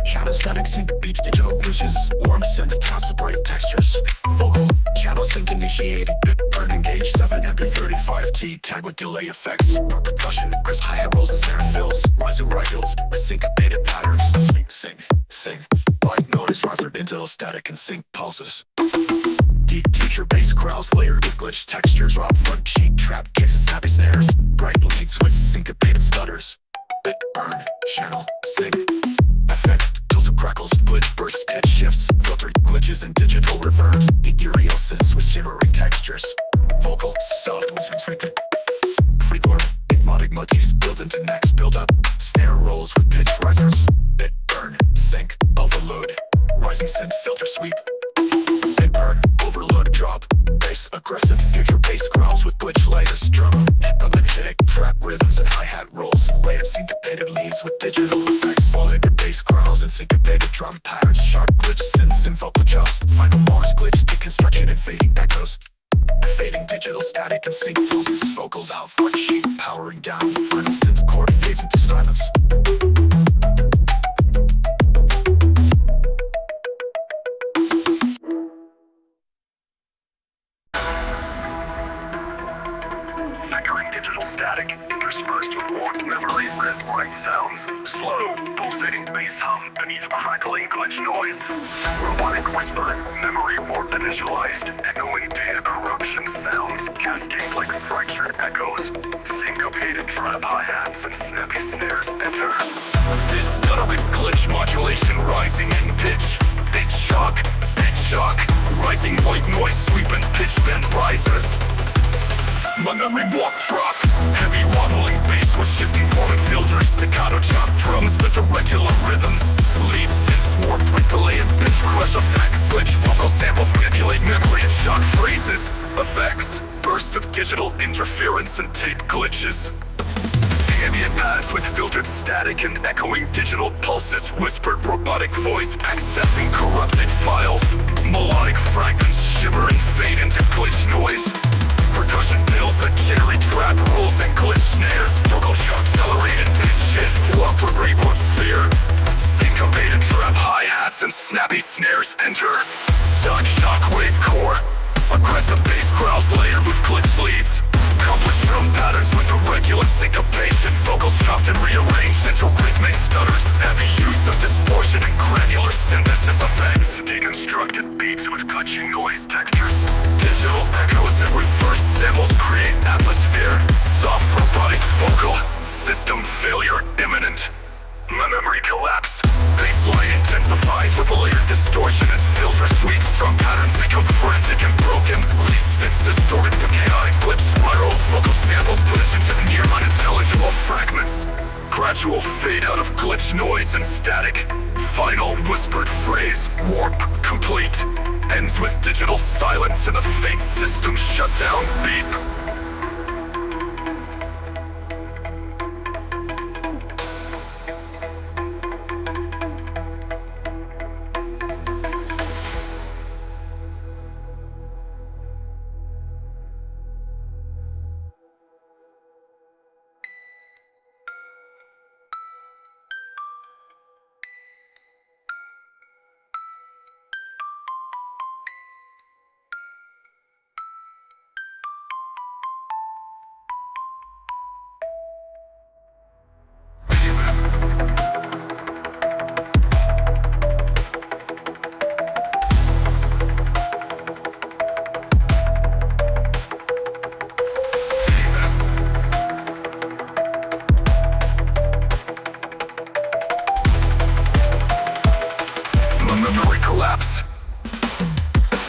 Channel static sync beats digital glitches. Warm synth cast with bright textures. Vocal channel sync initiated. Burn engage 7 MP35T tag with delay effects. Percussion crisp hi-hat rolls and snare fills. Rising right hills with syncopated patterns. Sing like noise rather digital static and sync pulses. Deep teacher bass growls layered with glitch textures. Rock front cheek trap kicks and snappy snares. Bright leads with syncopated stutters. Bit burn channel sync effects, tilts and crackles, glitch bursts, pitch shifts, filtered glitches and digital reverbs. Ethereal synths with shimmering textures. Vocal soft with frequent freeform hypnotic motifs build into next build up. Snare rolls with pitch risers. Bit burn sync overload. Rising synth filter sweep. Bit burn overload drop. Bass aggressive future bass growls with glitch layers. Drum epileptic trap rhythms and hi-hat rolls. Layered syncopated leads with digital effects. Solid bass growls and syncopated drum patterns. Sharp glitch synths and vocal jumps. Final bars glitch deconstruction and fading echoes. Fading digital static and sync pulses. Vocals out front sheet powering down. Final synth chord fades into silence. Flickering digital static interspersed with warped memory red bright sounds. Slow, pulsating bass hum beneath crackling glitch noise. Robotic whisper, memory warp initialized. Echoing data corruption sounds cascade like fractured echoes. Syncopated trap hi-hats and snappy snares enter. This stutter with glitch modulation rising in pitch. Pitch shock, rising white noise sweeping pitch bend risers. My memory walk drop. Heavy wobbling bass with shifting form and filtering staccato chop drums with irregular rhythms. Lead synths warped with delay and pitch crush effects. Switch vocal samples manipulate memory and shock phrases. Effects, bursts of digital interference and tape glitches. Ambient pads with filtered static and echoing digital pulses. Whispered robotic voice accessing corrupted files. Melodic fragments shimmer and fade into glitch noise. Percussion fills a jittery trap rolls and glitch snares. Vocal shock accelerated pitches. Upward reboot fear. Syncopated trap hi-hats and snappy snares enter. Stuck shockwave core. Aggressive bass growls layered with glitch leads. Complex drum patterns with irregular syncopation. Vocals chopped and rearranged into rhythmic stutters. Heavy use of distortion and granular synthesis effects. Deconstructed beats with glitchy noise textures. Digital echoes and reverse samples create atmosphere. Soft robotic vocal. System failure imminent. My memory collapse. Baseline intensifies with layered distortion and filter sweeps. Drum patterns become frantic and broken. Leaf synths distorted to chaotic glitch spirals. Vocal samples glitch into near unintelligible fragments. Gradual fade out of glitch noise and static. Final whispered phrase, warp complete. Ends with digital silence and a faint system shutdown beep.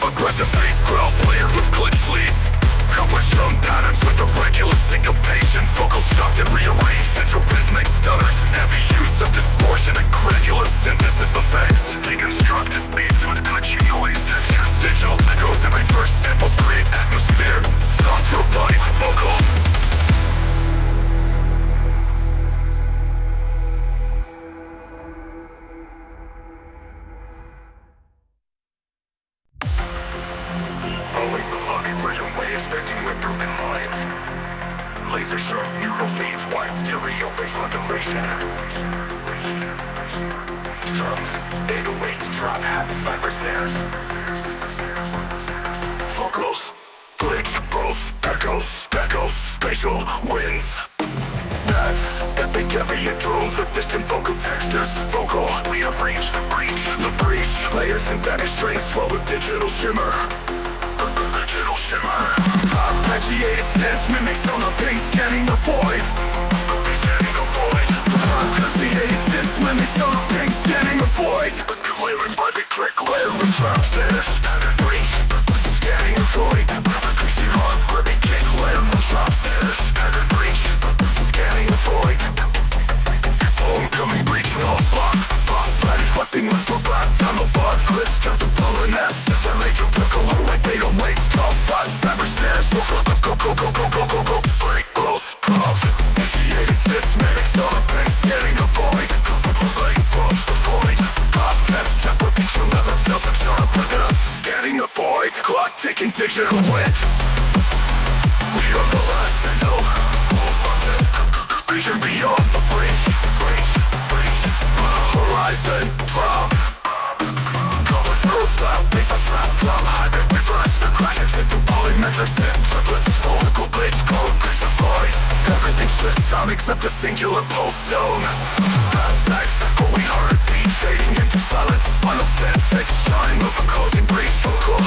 Aggressive bass growls layered with glitch leads. Complex drum patterns with irregular syncopation. Vocals chopped and rearranged into rhythmic stutters. Heavy use of distortion and granular synthesis effects. Deconstructed beats with glitchy noise textures. Digital echoes and reverse samples create atmosphere. Soft robotic vocal. Expecting with broken minds. Laser sharp neural leads wide stereo based on duration. Drums, 808s, drop hats, cyber snares. Vocals, glitch, pulse, echoes, spatial winds. That's epic ambient drones with distant vocal textures. Vocal, we arrange the breach. Layer synthetic strings swell with digital shimmer. Digital shimmer. Arpeggiated sense mimics on a ping scanning the void. Arpeggiated sense mimics on a ping scanning the void. Layering by the click, layering traps in a standard breach. Scanning the void. Increasing on ribbon kick, layering the traps in a standard breach. Scanning the void. Homecoming breach with all spot. Boss side reflecting left or back. Down the butt, glitch, turn to pull and S. Ventilate, pickle, like 808s. 12 spots, cyber snares. Go. Break, close, prop. Initiated 6 minutes on a bank. Scanning the void. Like, close the void. Pop, taps, temper, picture, leather, feels like sharp. Scanning the void. Clock ticking, digital wit. We are the last signal. Vision beyond the breach. Horizon drop. Cover through style, bass on strap, drum, hybrid reverse. The crashes into polymetric synth, triplets, vocal blades, code, breach the void. Everything split sound except a singular pulse tone. Last night's echoing heartbeat, fading into silence. Final fix, shine of a closing breach. Vocal,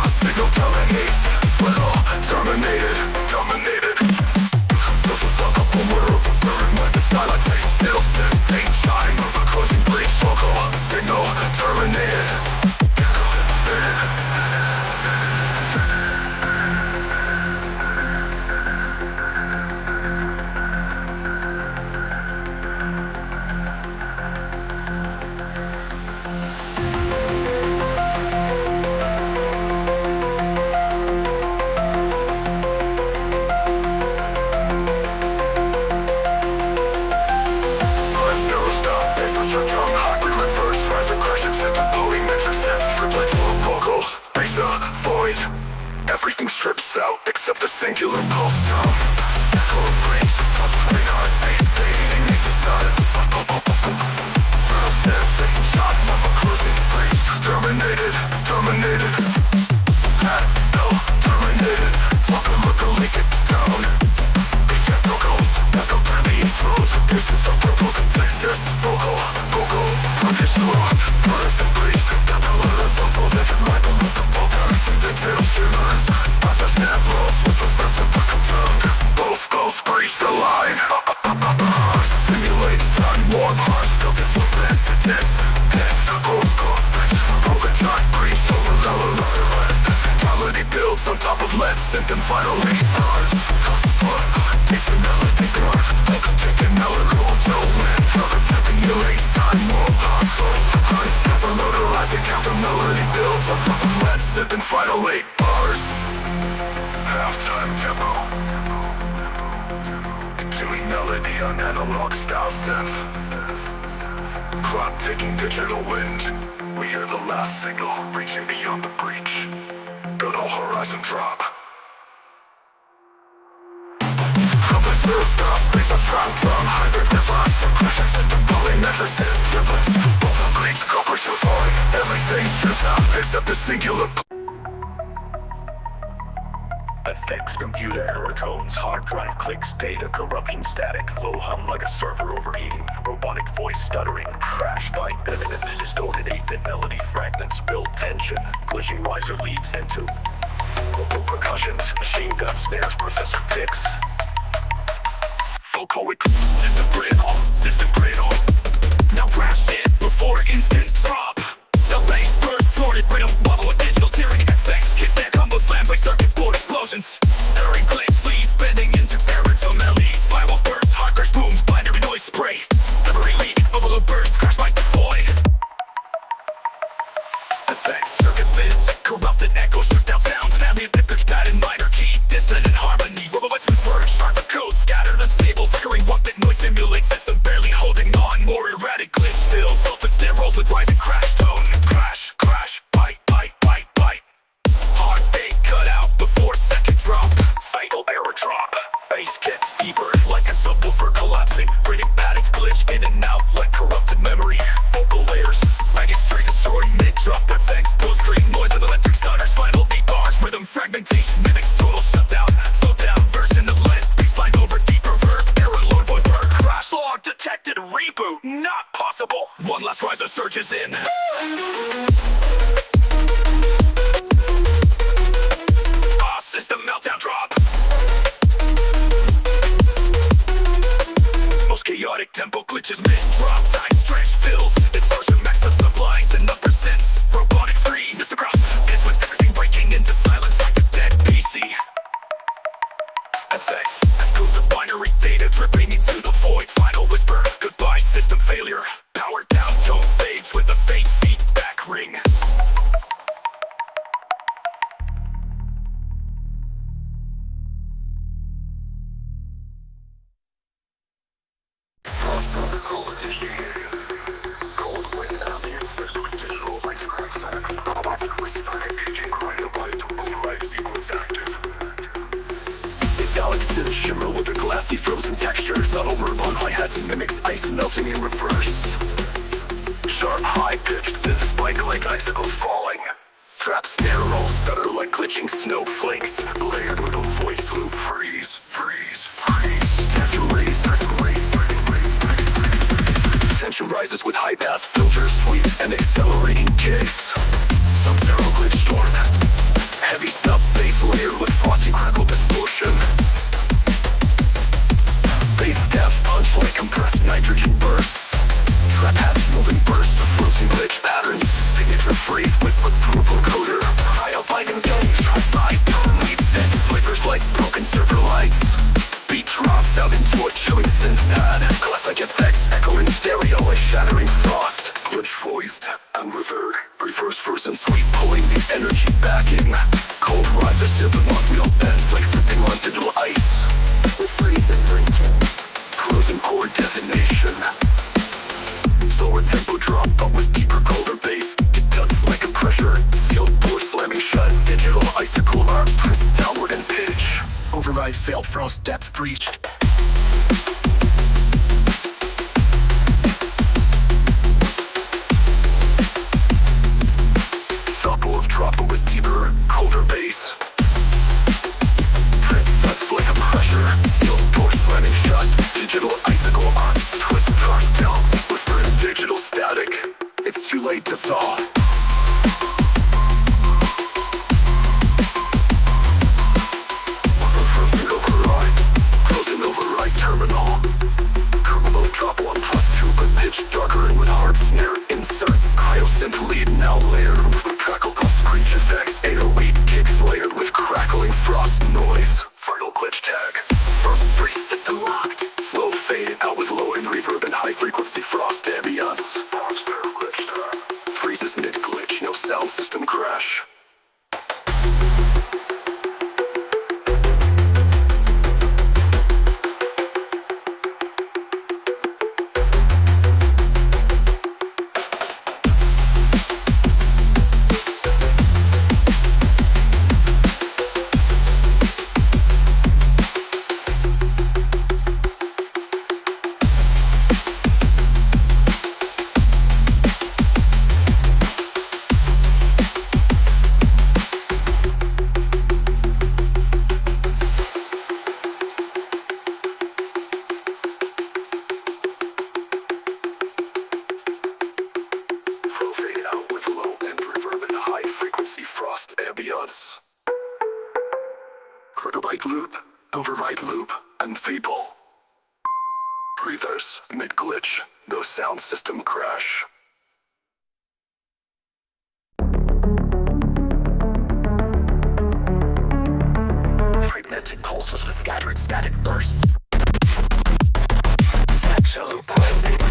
signal terminates, split terminated. When the silence still faint chime of a closing breach. Vocal signal terminated. Everything strips out except a singular pulse tone. Echo breach, pumping heart, fading into silence. Shot of a closing breach. Terminated. Terminated. Fucking look a leak it down. Echo permeate flows. Distance of broken textures. Vocal. Conditional. Burns and breach. Letters of all different light. Digital shimmers. As I snap rolls with a sense of broken tongue. Both breach the line. Simulates time warm heart. Focus on sensitive. Broken time breach over melody builds on top of lead. Symptom finally bars. Takes a melody guard. Taking melody to win. Simulates time warm heart. Overloadalizing counter melody builds on top of lead. Sipping final 8 bars. Halftime tempo. Tuning melody on analog style synth. Clock ticking digital wind. We hear the last signal reaching beyond the breach. Good old horizon drop. Trumpets through stop, bass on strong drum, hybrid device. Crashes into polymetric synth, triplets. Vocal bleach, copper to void. Everything strips out except a singular. Effects, computer error tones, hard drive clicks, data corruption, static, low hum like a server overheating, robotic voice stuttering, crash bite evidence, distorted 8-bit melody fragments, build tension, glitching riser leads into vocal percussions, machine gun snares, processor ticks. Vocoic system grid on. Now crash it before instant drop. The bass burst, distorted rhythm, bubble, digital tearing effects, kids that combo slam like circuit board explosions. Stirring glitch leads, bending into baritone melodies. Firewall bursts, hard crash booms, binary noise spray. Every leak, overload burst, crash by the void. Effects, circuit fizz, corrupted echo, stripped out sounds, an ambient pitch pad and minor key, dissonant harmony, robo voice converged, sharp of code, scattered, unstable, flickering 1-bit noise simulate system barely holding on, more erratic glitch fills, sulfate snare rolls with rising crash tone, crash, bite. Hard bait cut out before second drop, fatal error drop, bass gets deeper like a subwoofer. pulsing, enigmatic glitch in and out like corrupted memory. Vocal layers, ragged string distorting mid-drop effects, post-screen noise with electric stutters, final 8 bars, rhythm fragmentation mimics total shutdown, slow down version of lead, baseline over deep reverb, error load boy verb, crash log detected, reboot not possible. One last riser surges in. System meltdown drop. Most chaotic tempo glitches mid-drop. Time stretch fills. Distortion max of sublines and upper synths. Robotic screens. It's the cross. Ends with everything breaking into silence like a dead PC. Effects. Echoes of binary data dripping into the void. Final whisper. Goodbye system failure. Powered down tone fades with a faint feedback ring. Synth shimmer with a glassy frozen texture. Subtle verb on hi-hats and mimics ice melting in reverse. Sharp high-pitched synth spike like icicles falling. Trap snare roll stutter like glitching snowflakes. Layered with a voice loop. Freeze, freeze, freeze. Tension raise, tension rises with high-pass filters, sweeps, and accelerating kicks. Sub-zero glitch storm. Heavy sub-bass layered with frosty crackle distortion. Bass depth punch like compressed nitrogen bursts. Trap hats moving bursts of frozen glitch patterns. Signature phrase whispered through a vocoder. High albino gauge, trap eyes, tone lead sense. Flavors like broken server lights. Beat drops out into a chilling synth pad. Classic effects echoing stereo like shattering frost. Glitch voiced and reverb. Reverse frozen sweet pulling the energy backing. Cold riser silver on wheel bends like slipping on digital ice. With freeze and ringtone. Frozen chord detonation. Slower tempo drop but with deeper colder bass. It cuts like a pressure. Sealed door slamming shut. Digital icicle arms twist downward in pitch. Override failed frost depth breached. Supple of drop with deeper, colder bass. Trip thuds like a pressure. Sealed door slamming shut. Digital icicle arms twist dark down. Whisper in digital static. It's too late to thaw. Pitch darker and with hard snare inserts. Hyosynth lead now layered with crackle screech effects. 808 kicks layered with crackling frost noise. Final glitch tag. First 3 system locked. Slow fade out with low end reverb and high frequency frost ambience. Freezes mid glitch, no sound system crash. Frost ambience. Crocobite loop, override loop, and feeble. Reverse, mid glitch, no sound system crash. Fragmented pulses with scattered static bursts. Sexual present.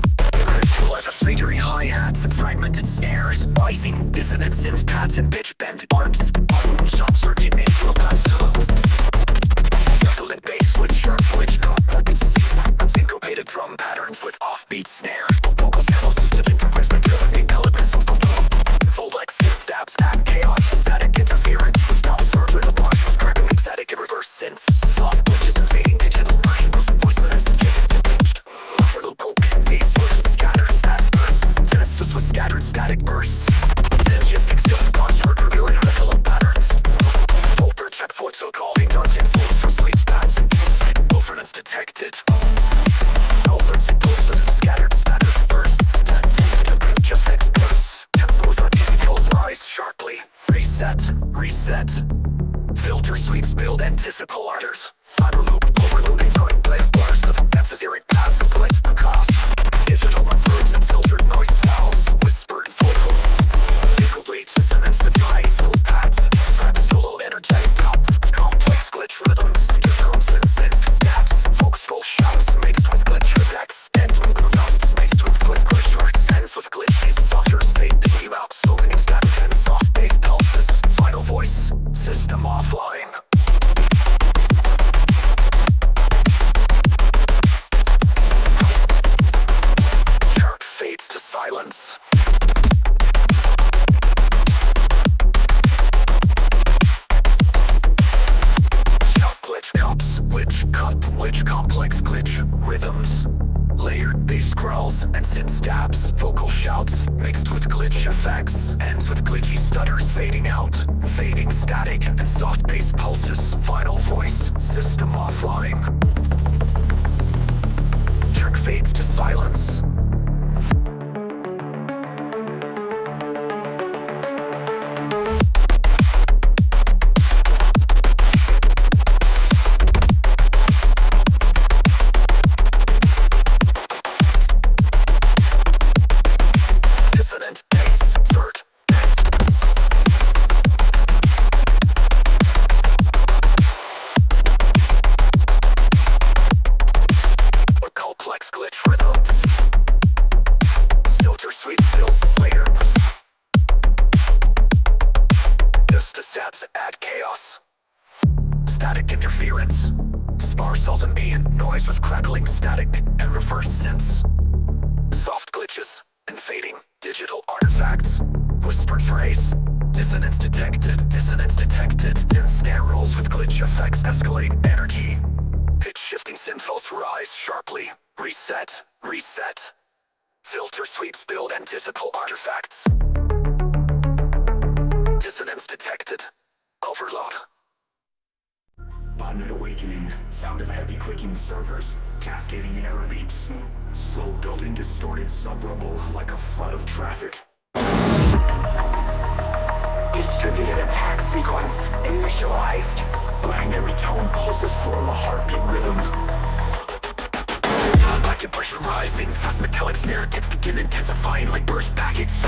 Flatery hi-hats and fragmented snares. Rising dissonant synth pads and pitch bend arms. Shop circuit made from passives. Redolent bass with sharp glitch complex. Syncopated drum patterns with offbeat snares. Vocal samples system interprets killing elements of Voldex stabs at chaos. Static interference with spell surge with a bunch of crackling static in reverse synths. Soft glitches and fading digital versions. Voice sensitivity pitched. sweeps build anticiple orders. Fiber loop, overlooping, throwing blades, blurs to the depths of eerie paths, complaints the cost. Digital reverbs and filtered noise vowels, whispered vocal. Vehicle bleeds, dissonance to dry, soul pads. Trap solo, energetic top, complex glitch rhythms. Different sense, snaps, folk skull shouts, mixed with glitch effects. And movement of mixed with glitch arts, ends with glitches, structures, fade the game out, slowing and static and soft bass pulses. Final voice, system offline. Jerk fades to silence. Which complex glitch rhythms, layered bass growls and synth stabs, vocal shouts mixed with glitch effects, ends with glitchy stutters fading out, fading static and soft bass pulses. Final voice, system offline. Jerk fades to silence. Add chaos, static interference, sparse ambient noise with crackling static and reverse synths, soft glitches and fading digital artifacts, whispered phrase, dissonance detected, dense snare rolls with glitch effects escalate energy, pitch shifting synthos rise sharply, reset, filter sweeps build anticiple artifacts, dissonance detected. Overload. Bonded awakening, sound of heavy clicking servers, cascading error beeps, slow building distorted sub-rumble like a flood of traffic. Distributed attack sequence initialized. Binary tone pulses form a heartbeat rhythm. Packet pressure rising, fast metallic snare tips begin intensifying like burst packets.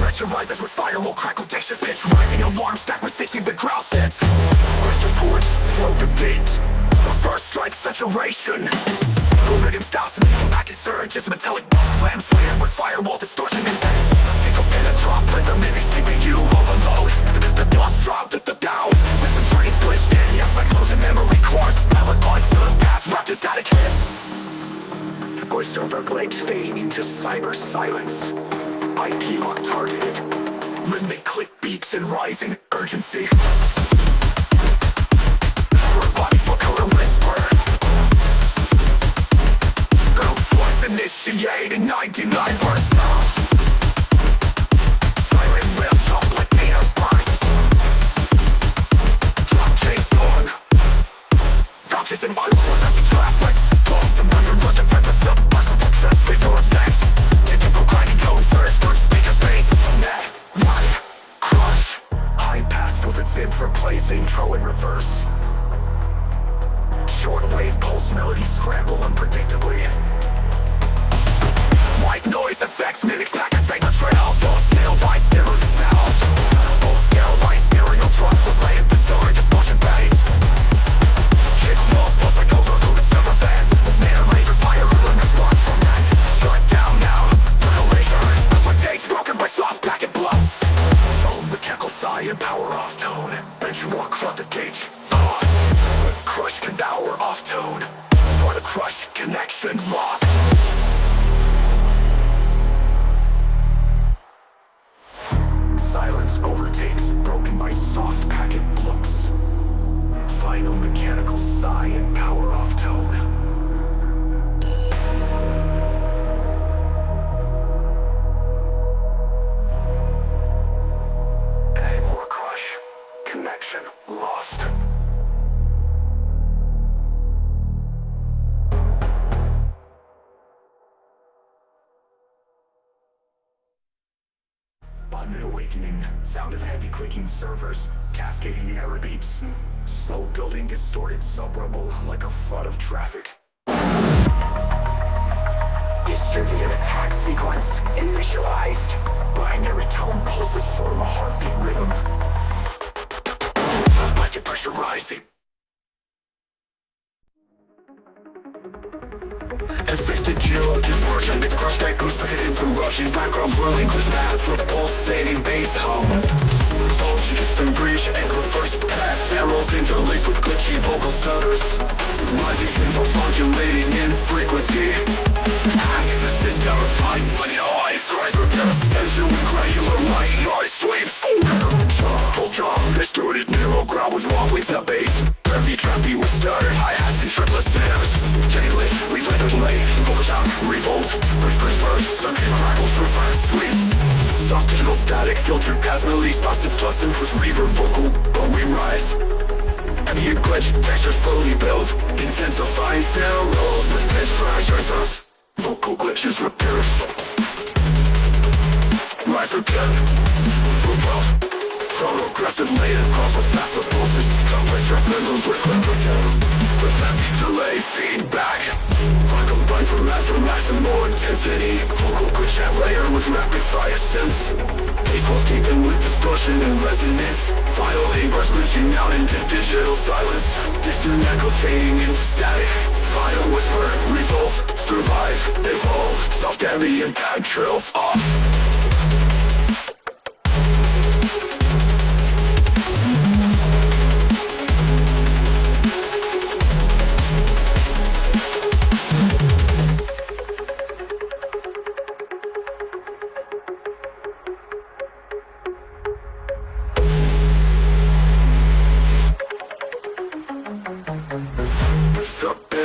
Pressure rises with firewall crackle textures pitch rising, alarm stack with 60-bit growl sets. Burst reports, flow debate. The first strike saturation. The rhythm stops and packet surges, metallic slam slam with firewall distortion intense. Pick up and a drop rhythm in a CPU overload. The dust dropped at the down. System brains glitched in, yes like frozen memory cores. Mallet on some paths wrapped in static hits. Voiceover glitch fading into cyber silence. IP lock targeted. Rhythmic click beeps and rising urgency. Body for color whisper. Ghost voice initiating 99%. Silent riffs up like data bursts. Drop chains on. Vouchers in my world as the traffic. Lost and underrun and friend with up. Visual effects, typical grinding code surge through speaker space. Net, one, crush. High pass filtered synth replace intro in reverse. Short wave pulse melody scramble unpredictably. White noise effects mimics packets fake the trail. Both snail by stereo valves. Both scale by stereo truck with layered distorted distortion bass. Kick walls plus like overloaded server fans. Snare laser fire ruling response from that. Shut down now, little laser. That's my dates broken by soft packet bluffs. Tone mechanical sigh and power off tone. Benchmark flood the gauge. Crush can power off tone. For the crush connection lost. Silence overtakes, broken by soft packet bloops. Final mechanical sigh and power off tone. More crush. Connection lost. awakening. Sound of heavy clicking servers, cascading error beeps. Slow building distorted sub-rumble like a flood of traffic. Distributed attack sequence initialized. Binary tone pulses form a heartbeat rhythm. Market pressure rising. And fixed at zero distortion to crush that goose like an interruptions. Background relinquish math with pulsating bass hum. Solves distant breach, angle first pass. Arrows interlaced with glitchy vocal stutters. Rising signals modulating in frequency. Access is verified when your eyes rise. Repair extension with granular light noise sweeps. Full drum, distorted narrow ground with wobbly sub bass. Heavy trap beat with started hi-hats and triplets snares. Chainless, replay the delay, vocal shock, revolt. First, circuit crackles, reverse sweeps. Soft digital static, filtered past melody spots its plus with reverb vocal, but we rise. Ambient glitch, texture slowly builds, intensifying sound rolls with pitch fractures us. Vocal glitches repairs. Rise again. Move up. Progressive later calls with faster pulses. Complex rhythms with clever down. With heavy delay feedback. Combined for mass and more intensity. Vocal glitch and layer with rapid fire sense. Bass pulse deepen with distortion and resonance. Final A-bars glitching out into digital silence. Distant echo fading into static. Final whisper, revolve, survive, evolve. Soft ambient pad trails off.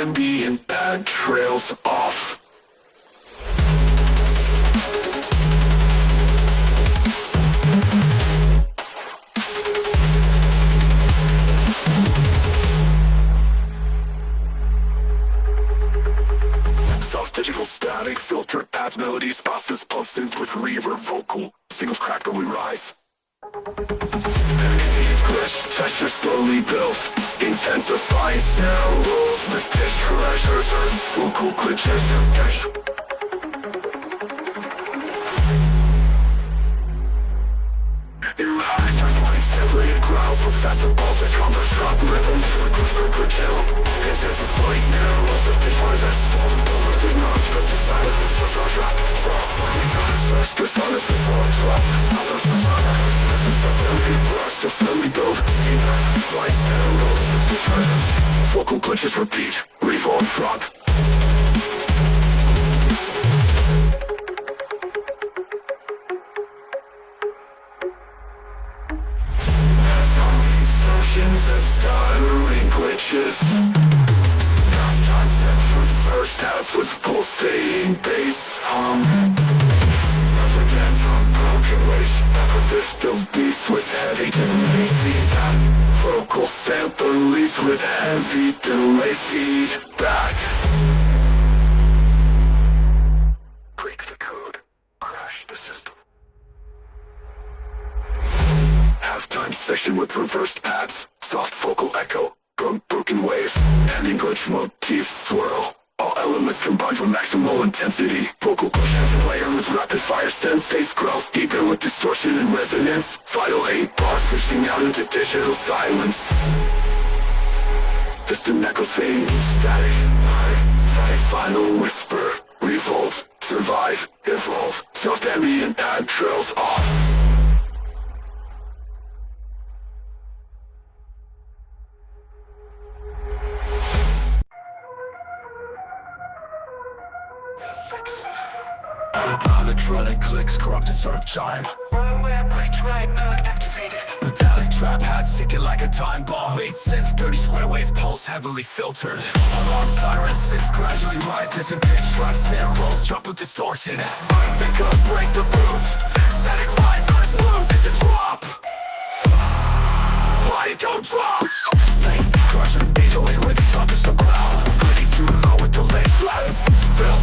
Ambient pad trails off. Soft digital static, filtered pads, melodies, passes, pulse in with reverb vocal. Singles crack but we rise. Glitch, texture slowly built. Intensifying sound rolls with pitch pressures. Vocal glitches. Separated growls with faster pulses. Counter drop rhythms. Curtail. Intensifying sound rolls with pitch pressures. Over the knobs, but the silence is just our drop. The sun is before a drop. Others the fire. Still slowly build. Light sound rolls with pitch pressures. Vocal glitches repeat. Revolve drop. Of stuttering glitches. Time set for first house with pulsating bass hum. Once again from broken waste. This build beats with heavy delay feedback. Vocal sample leads with heavy delay feedback. Break the code. Crash the system. Halftime section with reversed pads. Soft vocal echo from broken waves. Ending glitch motifs swirl. All elements combined for maximal intensity. Vocal push and layer with rapid fire sense. Bass growls deeper with distortion and resonance. Final 8 bars pushing out into digital silence. Distant echo fading static. Final whisper. Revolve, survive, evolve. Soft ambient pad trails off. Electronic clicks, corrupted start chime. Metallic trap hats ticking like a time bomb. 8 synth, dirty square wave pulse heavily filtered. Alarm siren synths gradually rises and pitch trap snare rolls jump with distortion. Pick up, break the booth. Static rise on its moves into drop. Body don't drop. Lane crush and HOA with the suckers of cloud. Pretty too low with the late slap. Fill,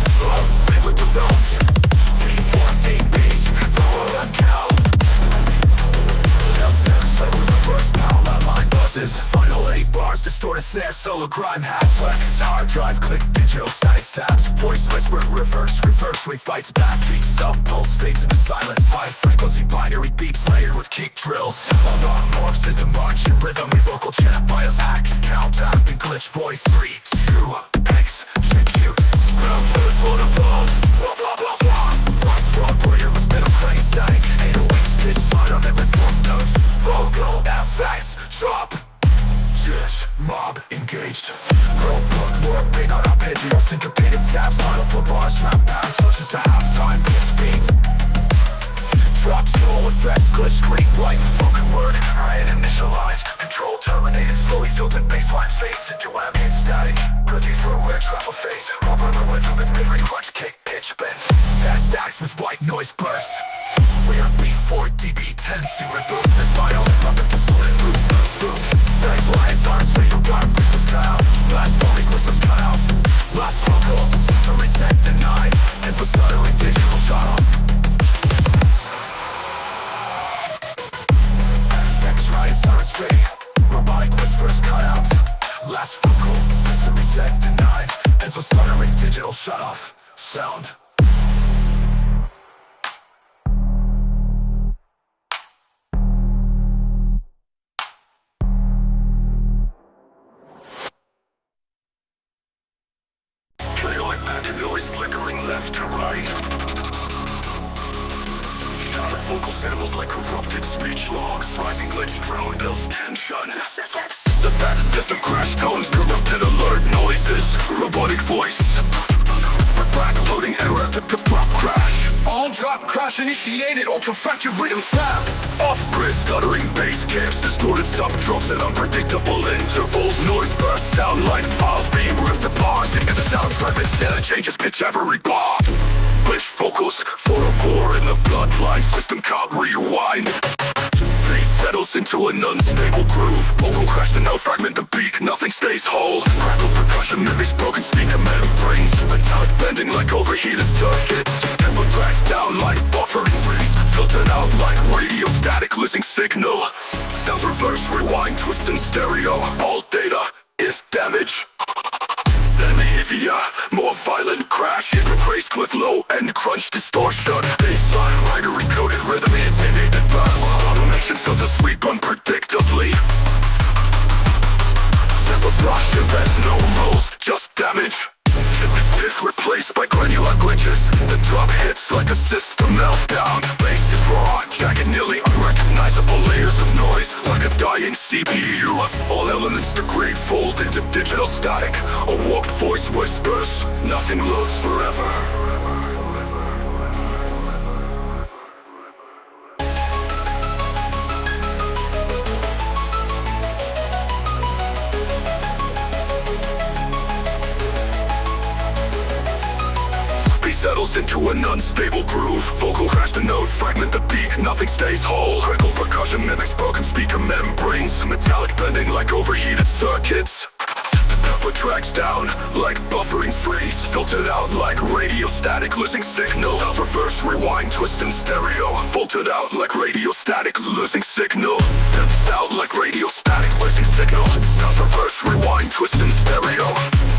live with the zones. 4 deep beats, follow the cow. Solo grime hacks, wax, hard drive, click, digital static stabs. Voice whisper, reverse, we fight back. Beats up, pulse fades into silence. High frequency binary beats layered with kick drills. Log on morphs into march and rhythm. We vocal chant, bias hack, count, tap, and glitch voice. 3, 2, X, execute. Ground fluid, flow to flow. Blah, blah, blah, blah. Rock, frog, warrior with middle playing static. 808s, pitch slide on every fourth note. Vocal, FX, drop. Jish, mob, engaged. Roadblock, more pain on arpeggio. Syncopated stabs, final for bars, trap pounds. Switches to halftime, pitch speed. Drop, slow effects, glitch, screen, right. Spoken word, I had initialized. Control terminated, slowly filtered baseline fades into ambient static. Ready for a weird travel phase. Rubber the rhythm with mid-range crunch, kick, pitch, bend. Fast stacks with white noise burst. We are B4 DB10s to reboot this vital. Up at the split root, through. Thanks, lines, arms, fatal dark, crystals cut out. Last volley, crystals cut out. Last vocal, system reset, denied. Info stuttering, digital shut off. Right, sirens free. Robotic whispers cut out. Last vocal, system reset, denied. Info stuttering, digital shut off. Sound. Chaotic pattern noise flickering left to right. Shattered vocal samples like corrupted speech logs. Rising glitch, drone builds tension. The fast system crash tones, corrupted alert noises. Robotic voice. Back loading error, drop crash. All drop crash initiated, ultra fractured rhythm fab. Off-grid stuttering bass camps, distorted sub-drops at unpredictable intervals. Noise bursts, sound like files being ripped apart. Into the sound fragments, data changes pitch every bar. Glitch vocals, 404 in the bloodline, system can't rewind. Beat settles into an unstable groove. Vocal crash to note, fragment the beat, nothing stays whole. Crackle percussion mimics broken speaker membranes. Metallic bending like overheated circuits. Tempo drags down like buffering freeze. Filtered out like radio static, losing signal. Sound reverse, rewind, twist in stereo. All data is damage. Then heavier, more violent crash. It replaced with low end crunch distortion. Baseline rider encoded rhythm hits innate battle. Automation filter sweep unpredictably. Sample brush event, no rolls, just damage. Is replaced by granular glitches. The drop hits like a system meltdown. Bass is raw, jagged, nearly unrecognizable layers of noise, like a dying CPU. All elements degrade, fold into digital static. A warped voice whispers, nothing loads forever. Settles into an unstable groove. Vocal crash to note, fragment the beat, nothing stays whole. Critical percussion mimics broken speaker membranes. Metallic bending like overheated circuits. The tempo tracks down like buffering freeze. Filtered out like radio static, losing signal. Sound reverse, rewind, twist in stereo. Filtered out like radio static, losing signal. Filtered out like radio static, losing signal. Sound reverse, rewind, twist in stereo.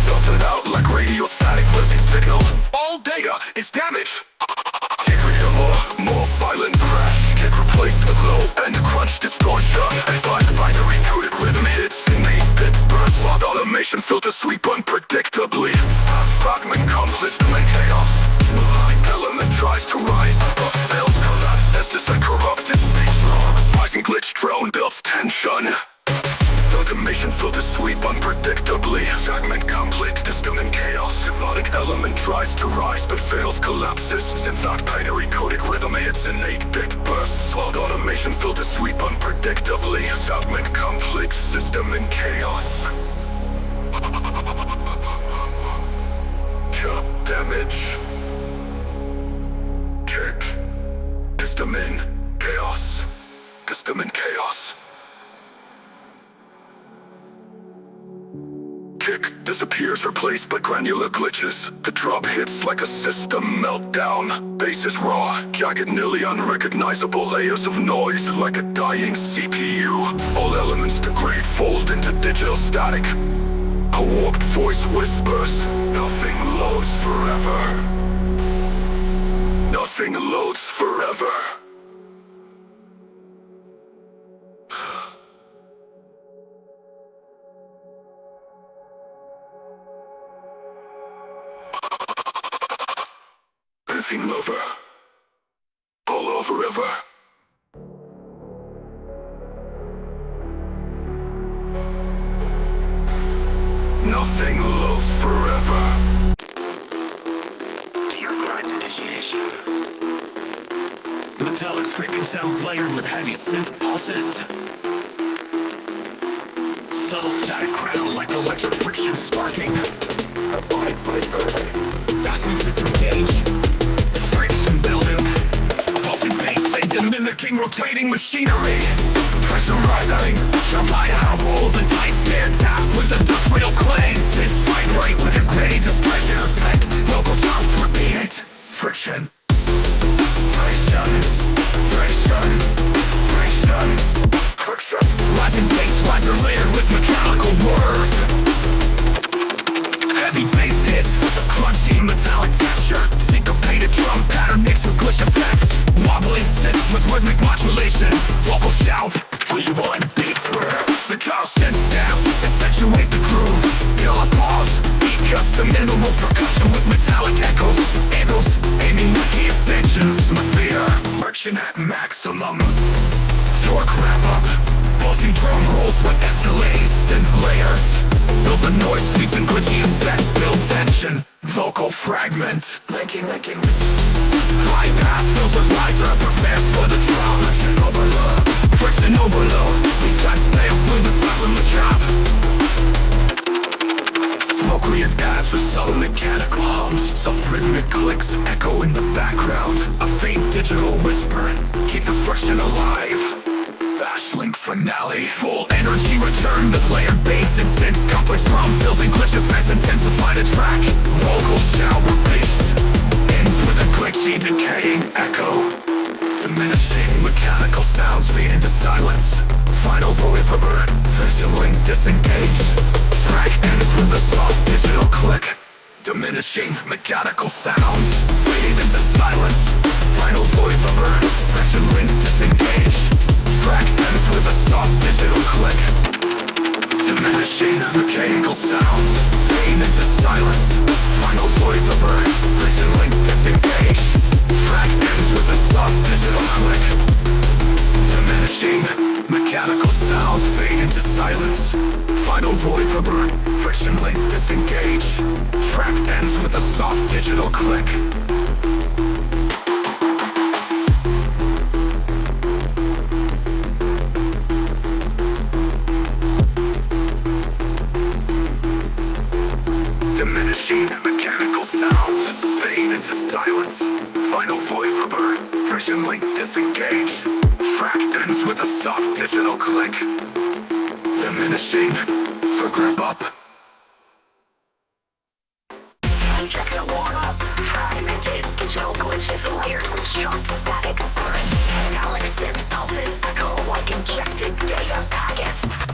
Filtered out like radio static, losing signal. All data is damaged. Kick more violent crash. Kick replaced with low end crunch distortion. Baseline binary coded rhythm hits in 8-bit burst. Log automation filter sweep unpredictably. Fragment complex and chaos. Element tries to rise, but fails collapse. Estes and corrupted speech log. Rising glitch drone builds tension. Automation filter sweep unpredictably. Fragment complete, system in chaos. Symbolic element tries to rise but fails, collapses. Synth binary coded rhythm hits in 8-bit bursts. While automation filter sweep unpredictably. Fragment complete, system in chaos. Damage. Kick. System in chaos. System in chaos. Kick disappears, replaced by granular glitches. The drop hits like a system meltdown. Bass is raw, jagged, nearly unrecognizable layers of noise, like a dying CPU. All elements degrade, fold into digital static. A warped voice whispers, nothing loads forever. Nothing loads forever. Anything lover, all over ever. Nothing loads forever. Gear grind initiation. Metallic scraping sounds layered with heavy synth pulses. Subtle static crown like electric friction sparking. Harmonic viper. Bashing system gauge. Friction building. Pulsing bass fades and mimicking rotating machinery. Pressure rising. Jump high out rolls and tight stand taps with the dust wheel clangs. It's vibrate with a gray discretion effect. Local jumps repeat. Friction. Friction. Friction. Friction. Friction. Rising bass riser layered with mechanical whirs. Heavy bass hits with a crunchy metallic texture. Syncopated drum pattern mixed with glitch effects. Wobbling synths with rhythmic modulation. Vocal shout, rewind beats where the constant stamps accentuate the groove. Feel a pause, beat custom minimal percussion with metallic echoes. Angles, aiming with key extensions. Atmosphere, friction at maximum. Torque ramp up, pulsing drum rolls with escalating synth layers. Builds a noise sweeps and glitchy effects. Build tension, vocal fragment. Linking. High pass filters riser, prepares for the drop. Friction overload, friction overload. These guys play a fluid the silent macabre. Vocally adapts with subtle mechanical hums. Soft rhythmic clicks echo in the background. A faint digital whisper, keep the friction alive. Bashlink finale, full energy return with layered bass and synths. Complex drum fills and glitch effects intensify the track. Vocal shower bass ends with a glitchy decaying echo. Diminishing mechanical sounds fade into silence. Final reverb, vision link disengaged. Track ends with a soft digital click. Diminishing mechanical sounds fade into silence. Final reverb, vision link disengaged. Track ends with a soft digital click. Diminishing mechanical sounds fade into silence. Final reverb, vision link disengaged. Track ends with a soft digital click. Diminishing mechanical sounds fade into silence. Final reverb, friction link disengaged. Track ends with a soft digital click. Diminishing mechanical sounds fade into silence. Final reverb, friction link disengaged. Track ends with a soft digital click. Diminishing for grab up. Check the warm up. Fragmented digital glitches layered with sharp static bursts. Metallic synth pulses echo like injected data packets.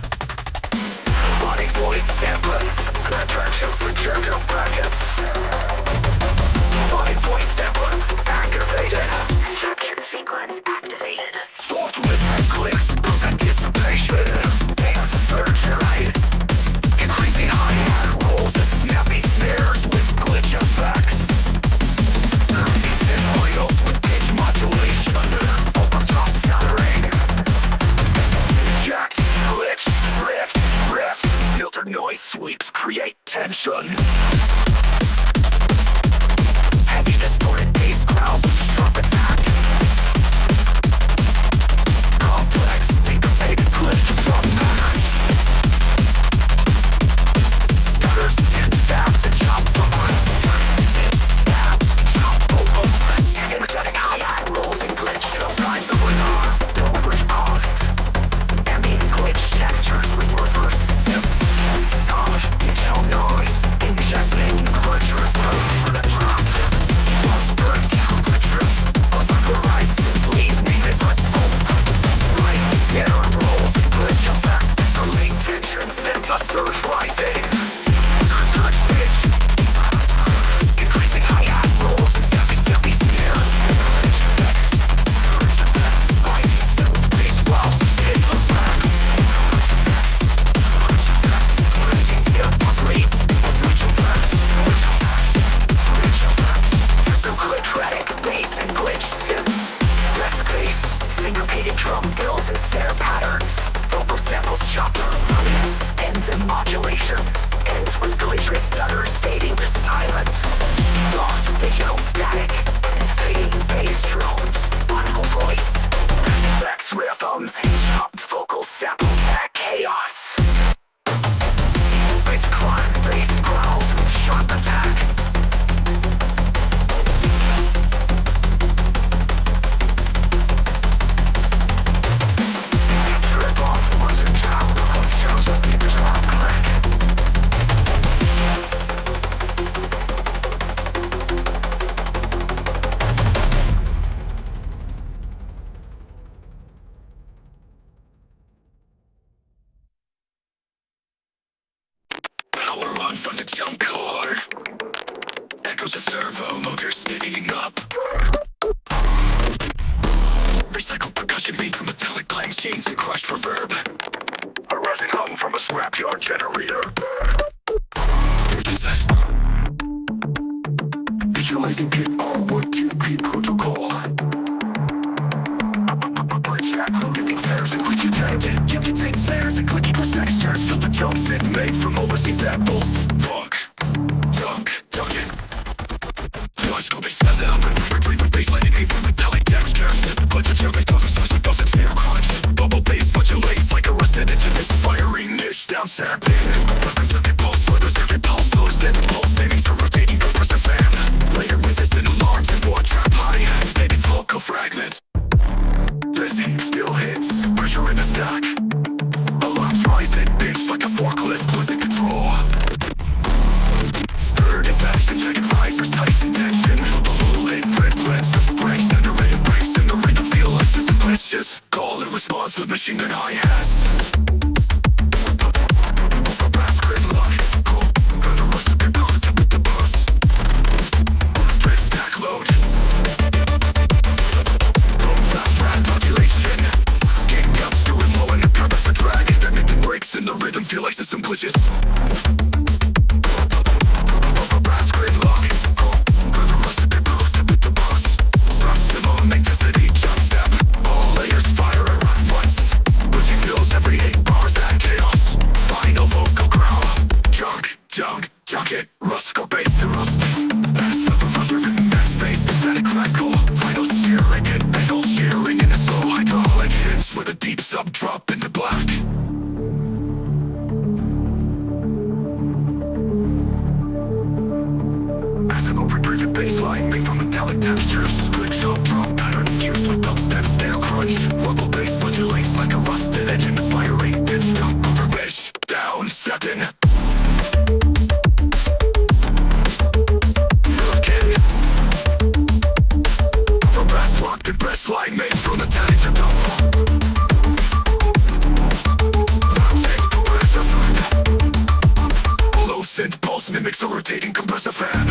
Body voice samplers, attractions with jerk brackets. Body voice samplers activated. Injection sequence activated. Soft rhythmic clicks with anticipation. Bangs a surge ride. Increasing high rolls and snappy snares with glitch effects. Decent oils with pitch modulation. Overtop stuttering. Jacked, glitch, riff. Filter noise sweeps create tension. rhythm modulation. Ends with glitchy stutters fading to silence. Lost digital static and fading bass drones. Audible voice. Effects rhythms. Chopped vocal samples at chaos. It's climb, bass growls, sharp attack. Trip off was a child of hook shows up in top click. Power on from the jump core. Echoes of servo motors spinning up. Recycled percussion beat from metallic clangs, chains and crushed reverb. A rising hum from a scrapyard generator. Visualizing kit R1-2P protocol. Bridge that loading pairs and which you tagged. You can take snares and clicky textures. Filter jumps in made from overseas samples. Funk, junk it. Logical bass has it up and retrieving baseline and aim from metallic textures. Bunch of jumping doesn't switch with buff and fair crunch. Bubble bass modulates like a rusted engine is firing niche down sampling. Weapons circuit pulse, weather circuit pulse, source and pulse, babies are rotating compressor fan. Later with distant alarms and war trap high. Baby vocal fragment. This heat still hits, pressure in the stack. Alarms rise and pitch like a forklift losing control. Stirred effects and jagged risers, tight in tension. Lit red blends of breaks and the rhythm breaks and the rhythm feel like system glitches. Call and response with machine gun hi-hats. Brass gridlock, got a rush of capacity with the bus. Straight stack load. Fast rap modulation. Kick ups to it low and the compressor drag. That make the breaks and the rhythm feel like system glitches. Brass gridlock, got a rush of capacity with the bus. Maximum intensity jump step. All layers fire and run once. Bougie feels every 8 bars at chaos. Final vocal growl. Junk it. Rust go bass to rust. Best of a driven next phase. Static crackle. Final shearing and metal shearing in a slow hydraulic hits with a deep sub drop into black. As an over-driven bassline made from metallic textures. Click sub drop pattern fused with dubstep snare crunch. Rumble bass modulates like a rusted engine is firing. Pitch up over pitch. Down second. The best line made from the tag to dump. Low synth pulse mimics a rotating compressor fan.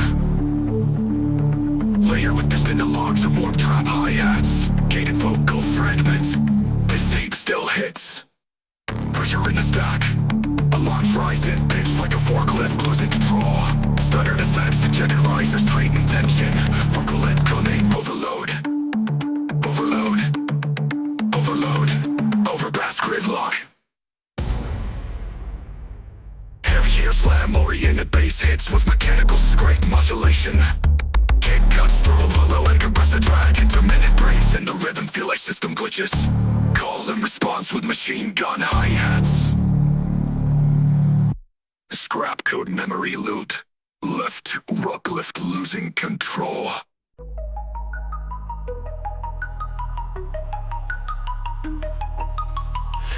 Layer with distant alarms and warp trap hi-hats. Gated vocal fragments. This tape still hits. Pressure in the stack. Alarms rise in pitch like a forklift losing control. Stuttered effects and jetted risers tighten tension. Vocal encoding overload. Over brass gridlock. Heavier slam oriented bass hits with mechanical scrape modulation. Kick cuts through a hollow and compressor drag. Intermittent breaks and the rhythm feel like system glitches. Call and response with machine gun hi-hats. Scrap code memory loot. Left uplift losing control.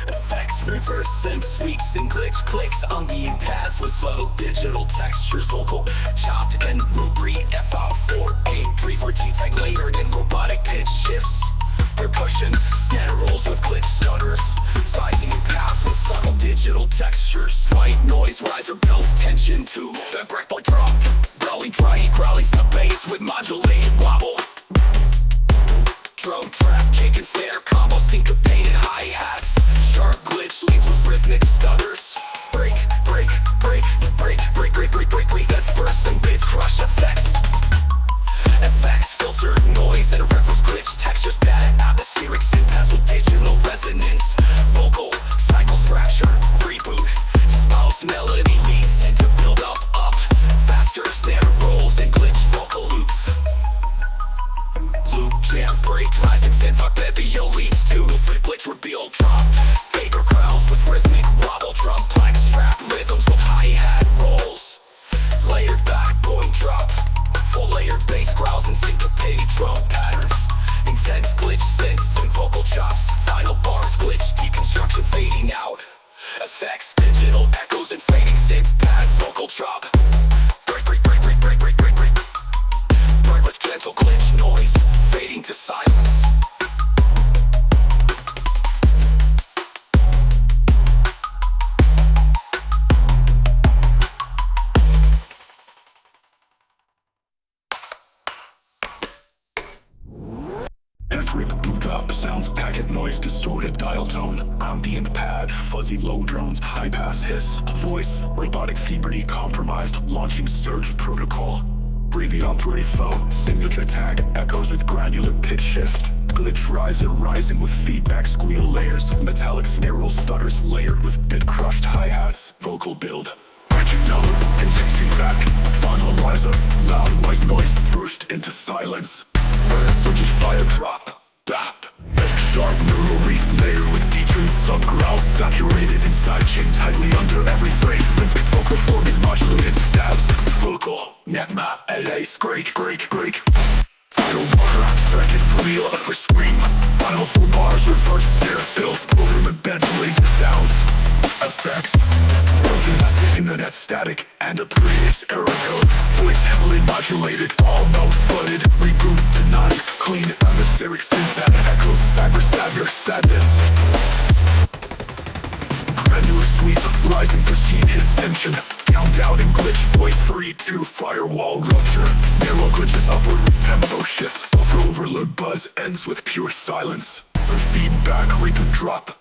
Effects, reverse synth sweeps and clicks ambient pads with subtle digital textures. Vocal chopped and read FL4A 314 tag layered in robotic pitch shifts. Percussion snare rolls with glitch stutters. Sizing paths with subtle digital textures. White noise riser builds tension to the breakpoint drop. Growling sub bass with modulated wobble. Drum trap, kick and snare combo, syncopated hi-hats. Sharp glitch leads with rhythmic stutters. Break, death burst and bit crush effects. growls and syncopated drum patterns. Intense glitch synths and vocal chops. Final bars glitch, deconstruction fading out. Effects, digital echoes and fading synth pads, vocal drop. Break, break, break, break, break, break, break, break. Break with gentle glitch noise, fading to silence. Rip boot up, sounds packet noise, distorted dial tone, ambient pad, fuzzy low drones, high pass hiss, voice, robotic feebly compromised, launching surge protocol. Beyond 34, signature tag, echoes with granular pitch shift. Glitch riser rising with feedback squeal layers, metallic snare stutters layered with bit crushed hi-hats, vocal build. Branching note, intake feedback, final riser, loud white noise burst into silence. Switches fire drop. Sharp neural reese layer with detuned sub-growls saturated inside chain tightly under every phrase. Symphonic vocal forming modulated stabs. Vocal, Netma, LA, scrake, break. Final bar, abstract is wheel upper scream. Final 4 bars, reverse snare, filth, program embeds laser sounds. Effects, broken acid, internet static, and a previous error code. Voice heavily modulated, all notes flooded. Reboot denied, clean atmospheric synth that echoes cyber sadness. Granular sweep, rising machine his tension. Countdown and glitch, voice 3, 2, firewall rupture. Snare glitches upward with tempo shift. Buffer overload buzz ends with pure silence. Feedback, reboot drop.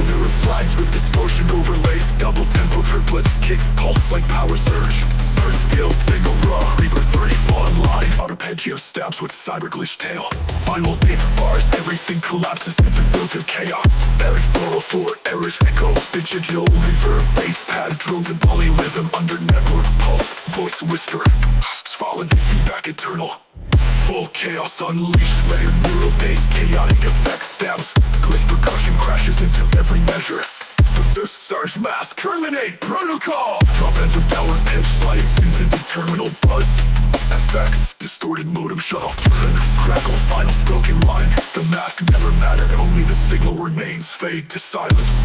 Mirror slides with distortion overlays, double tempo triplets, kicks pulse like power surge. Third skill, single raw, Reaper 30 fall in line. Arpeggio stabs with cyber glitch tail. Final 8 bars, everything collapses into filtered chaos. Eric's 404, errors echo, digital reverb, bass pad, drones and polyrhythm under network pulse. Voice whisper, husks fallen, feedback eternal. Full chaos unleashed, layer neural bass, chaotic effect stabs. Glitch percussion crashes into every measure. The surge mask, terminate protocol. Drop ends with power pitch, sliding scenes into terminal buzz. Effects, distorted modem shut off. Crackle, final broken line. The mask never mattered, only the signal remains. Fade to silence.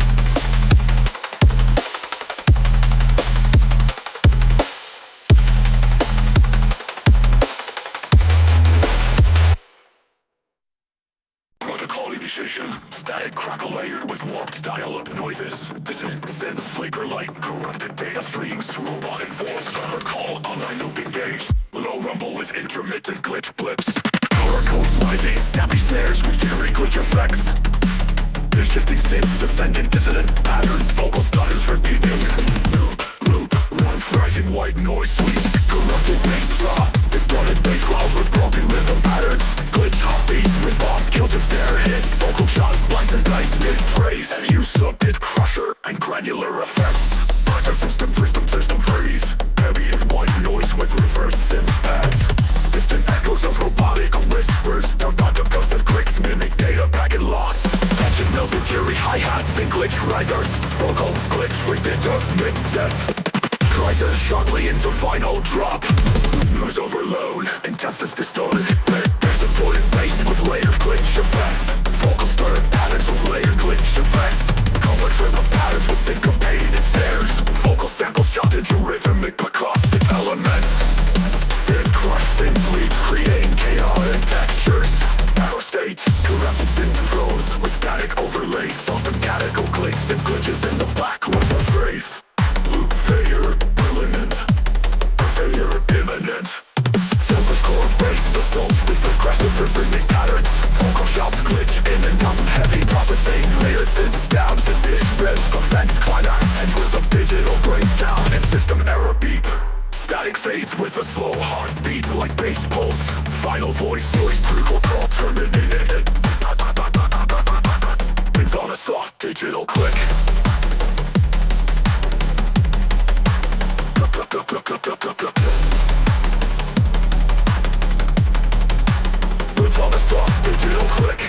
Static crackle layered with warped dial-up noises. Dissonant synths flicker like corrupted data streams. Robotic voice cyber call, online looping gauge. Low rumble with intermittent glitch blips. Power codes rising, snappy snares with jittery glitch effects. The shifting synths descending dissonant patterns. Vocal stutters repeating. Loop, rising white noise sweeps. Corrupted bass raw. Distorted bass clouds with broken rhythm patterns. Glitch hot beats with boss kill to snare hits. Vocal shots, slice and dice mid-phrase. And use of bit crusher and granular effects. Pressure system freeze. Heavy and white noise with reverse synth pads. Distant echoes of robotic whispers. Now non-percussive clicks mimic data packet loss. Tension melts with jury hi-hats and glitch risers. Vocal glitch with intermittent. Rises sharply into final drop. Noise overload, intestines distorted. Distorted bass with layered glitch effects. Vocal stirred patterns with layered glitch effects. Complex rhythm patterns with syncopated snares. Vocal samples chopped into rhythmic percussive elements. In crushed synth leads creating chaotic textures. Arrow state, corrupted synth controls with static overlays. Soft mechanical clicks and glitches in the back with a phrase. Loop failure, brilliant. Failure imminent. Silver's core brace assaults with aggressive rhythmic patterns. Vocal shops glitch in and out of heavy processing. Layered synth stabs and bitch red offense climax. And with a digital breakdown and system error beep. Static fades with a slow heartbeat like bass pulse. Final voice noise protocol terminated. Brings on a soft digital click. It's on a soft digital click.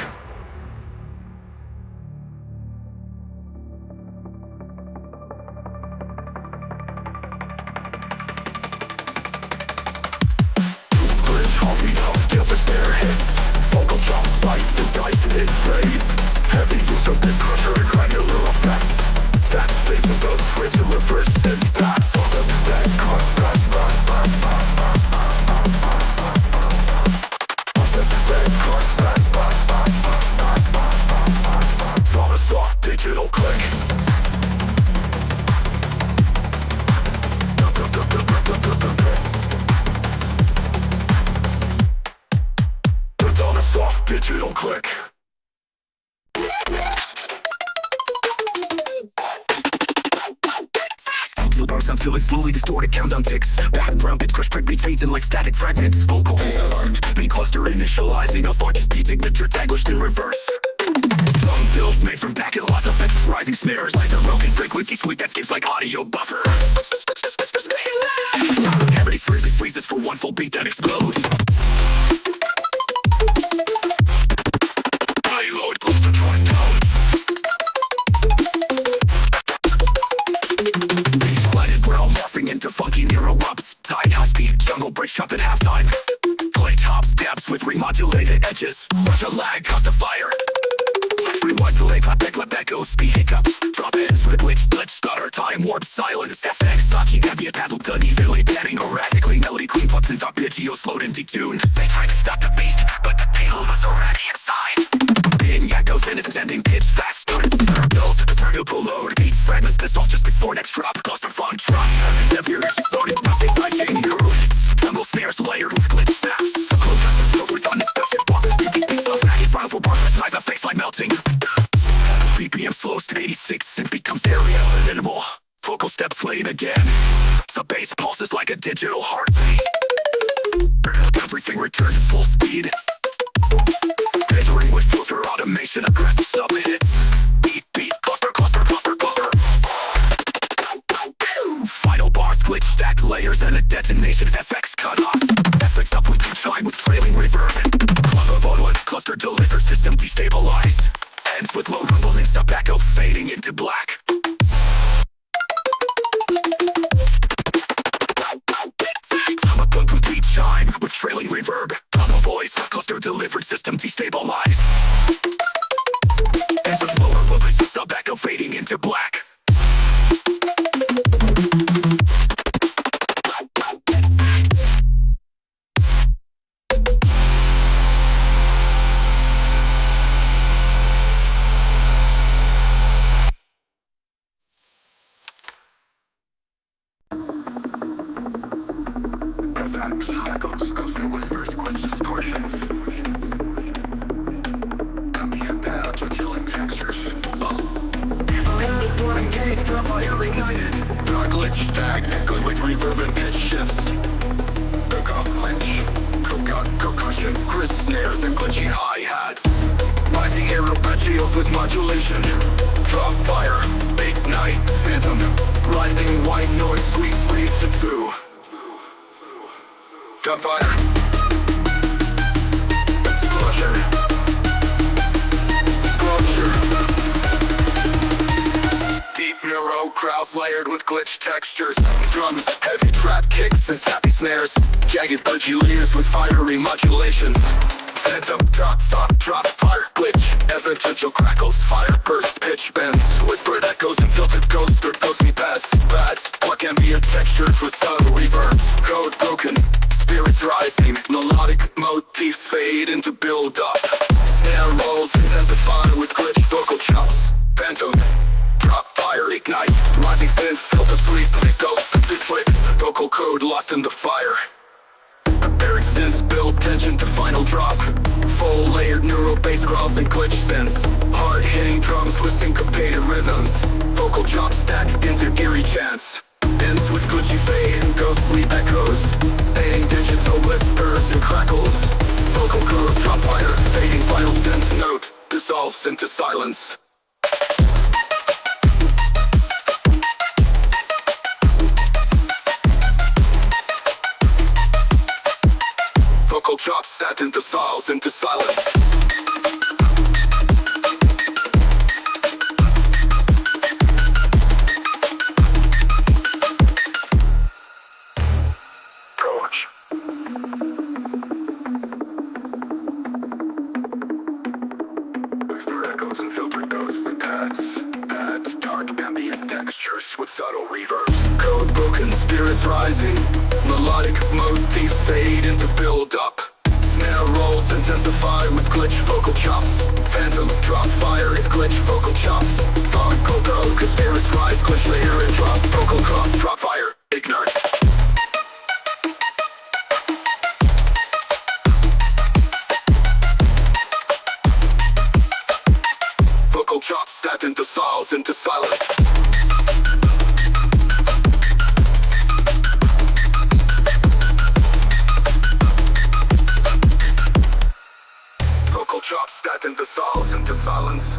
digital click. The bar sounds feeling slowly distorted, countdown ticks. Background bits crush, beat fades in like static fragments. Vocal alarmed, beat cluster initializing. A font just beat signature taglished in reverse. Drum fills made from back and loss effects, rising snares. Like a broken frequency sweep that skips like audio buffer. Every freezes for one full beat that explodes. Payload close to drawing down. Slided brown morphing into funky neuro ups. Tight high speed jungle break shot at halftime. Play top steps with remodulated edges. Such a lag caused a fire. Rewind delay, clap echoes, speed hiccups. Drop ends with a glitch, stutter, time warp, silence. FX, hockey, ambient, paddle, done evenly, panning erratically. Melody, clean plots, and arpeggio, slowed and detuned. They tried to stop the beat, but the payload was already inside. Ping echoes in its ending pitch, fast started circles. Variable load, beat fragments, this off just before next drop. Cluster fun drop, the period exploded, passing side chain grooves. Tremble snares layered with glitch snaps. Close up the stroke with uninspected bosses. Beat stuff, package file for bars, inside the face like melting. BPM slows to 86 and becomes area minimal. Vocal steps late again. Sub bass pulses like a digital heartbeat. Everything returns at full speed. Entering with filter automation, aggressive sub hits. Beat, cluster. Final bars, glitch, stack layers, and a detonation of FX cut off. FX up with chime with trailing reverb. Club of auto and cluster deliver system destabilized. Ends with low rumbling sub echo fading into black. I'm a complete chime with trailing reverb. Club of voice, cluster delivered system destabilized. Ends with lower rumbling sub echo fading into black. Echoes, ghostly whispers, quench distortions. Ambient paths with chilling textures. In this morning gate, the fire ignited. Dark glitch tag, echoed with reverb and pitch shifts. Clinch, concussion, crisp snares and glitchy hi-hats. Rising arpeggios with modulation. Drop fire, ignite, phantom. Rising white noise, sweet sleeps and two. Gunfire. Disclosure. Deep neuro crowds layered with glitch textures. Drums, heavy trap kicks and sappy snares. Jagged budgie layers with fiery modulations. Phantom, drop, fire, glitch. Evidential crackles, fire bursts, pitch bends. Whispered echoes and filtered ghosts or ghostly pads. Pluck ambient textures with subtle reverbs. Code broken. Spirits rising, melodic motifs fade into build-up. Snare rolls intensify with glitch vocal chops. Phantom, drop fire, ignite. Rising synth, filter sweep, ghost, big flicks. Vocal code lost in the fire. Buried synths build tension to final drop. Full layered neural bass growls and glitch synths. Hard hitting drums with syncopated rhythms. Vocal chops stack into eerie chants. Ends with glitchy fade, ghostly echoes. Fading digital whispers and crackles. Vocal code, drop fire, fading final synth note. Dissolves into silence. Vocal chops sat into silence, into silence. Echoes and filtered ghosts with pads, dark ambient textures with subtle reverbs. Code broken, spirits rising. Melodic motifs fade into build-up. Snare rolls intensify with glitch vocal chops. Phantom, drop fire with glitch vocal chops. Vocal broke, spirits rise, glitch layer and drop. Vocal drop fire, ignite. dissolves into silence. Vocal chops that and dissolves into silence.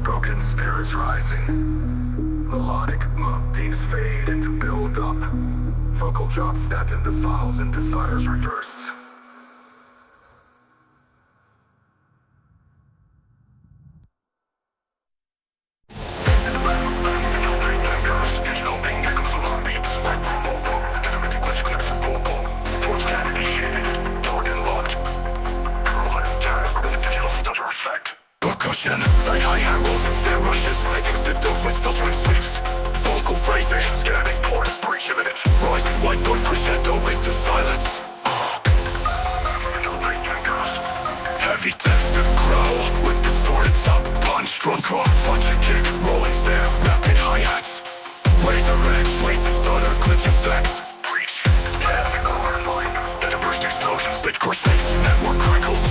Broken spirits rising. Melodic themes fade into build up. Vocal chops that and dissolves into desires reversed. Percussion, tight hi-hat rolls and snare rushes, rising symptoms with filtering sweeps. Vocal phrasing, Scanning ports, breach imminent. rising white noise crescendo into silence. Heavy text and growl with distorted sound, punch, drum core, punch and kick, rolling snare, rapid hi-hats. Razor edge, blades and stutter, glitch effects. Breach, heavy core line. Data burst explosions, Bitcore snakes, network crackles.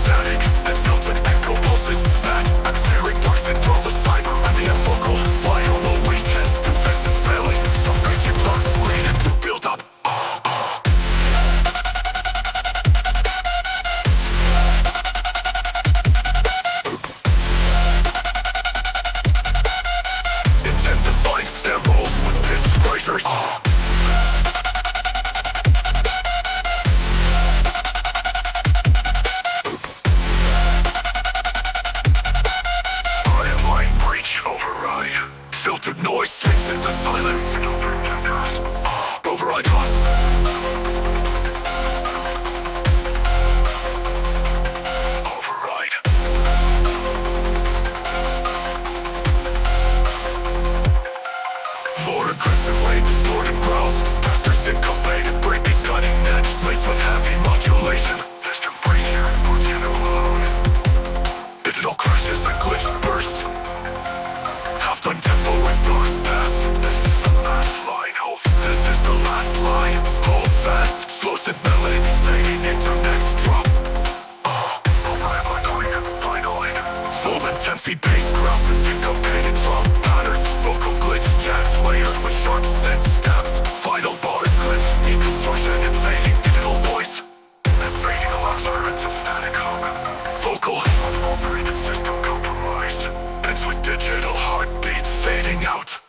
Static and filtered echo pulses. Bad, atmospheric darks and drove a cyber ambient vocal. Fly on the weekend, defenses failing. Self-creature blocks, leading to build up. Intensifying snare rolls with pitch risers. Filtered noise sinks into silence. Override on. Override. More aggressively distorted growls. Faster syncopated breakbeats cutting edge. Blades with heavy modulation. Distant breacher, puts you alone. Digital crashes and glitch burst. Half-time tempo and dark paths. This is the last line, hold. This is the last line. Hold fast. Explosive melody fading into next drop. Finally. Full intensity bass growls and syncopated drum patterns. Vocal glitch jabs layered with sharp sense stabs. Final bars glitch, deconstruction and fading digital noise. And fading alarms are in static hum. Vocal Operating system compromised. ends with digital heartbeats fading out.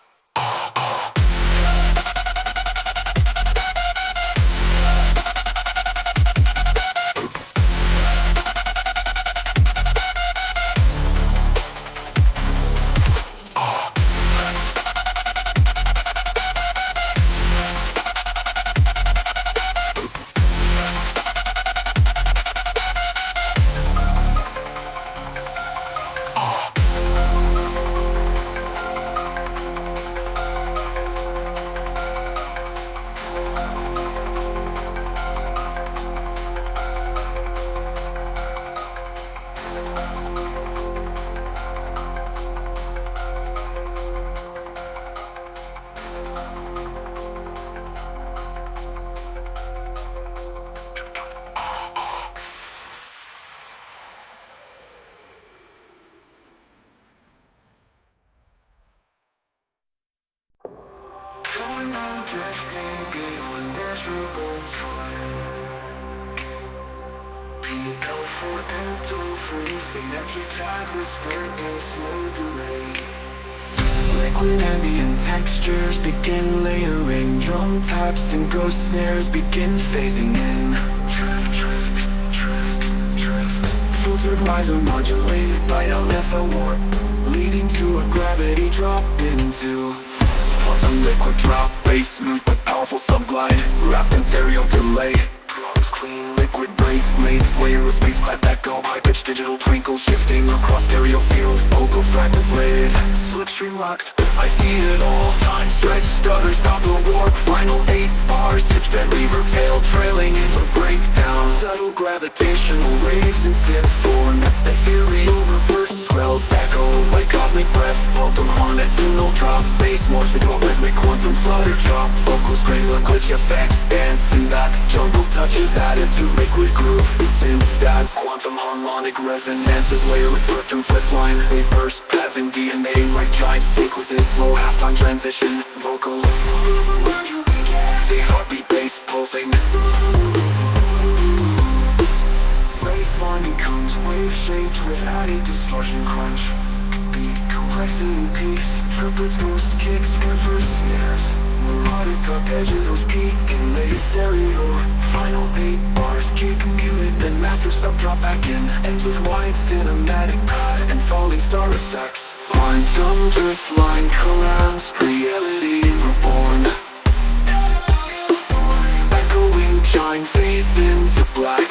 Going on drifting, being miserable time. Being comfort and freezing, every tag whisper in slow delay. Liquid ambient textures begin layering. Drum taps and ghost snares begin phasing in. Drift, drift, drift, drift. Filtered riser modulated by LFO warp, leading to a gravity drop into quantum liquid drop, bass smooth but powerful subglide, wrapped in stereo delay. Clean liquid break made way with space clap echo, high pitched digital twinkle shifting across stereo field. Vocal fragments laid, slipstream locked. I see it all. Time stretch, stutters, bound to warp. Final 8 bars, pitch bend, reverb, tail trailing into breakdown. Subtle gravitational waves in synth form. Ethereal reverse swells, echo like cosmic breath. Phantom on its no drop, bass morphs into a rhythmic quantum flutter drop. Vocals granular flavor, glitch effects, dancing that jungle touches added to liquid groove. Synth stabs, quantum harmonic resonances, layer with rhythm, fifth line. They burst, passing DNA like giant sequences, slow halftime transition, vocal. The heartbeat, bass pulsing. Bassline becomes wave-shaped with added distortion crunch. Beat complexity peaks, triplets, ghost kicks, reverse snares. Melodic arpeggios peak in late stereo. Final 8 bars keep muted, then massive sub drop back in. Ends with wide cinematic pad and falling star effects. Quantum drift line collapse, reality reborn. Echoing chime fades into black.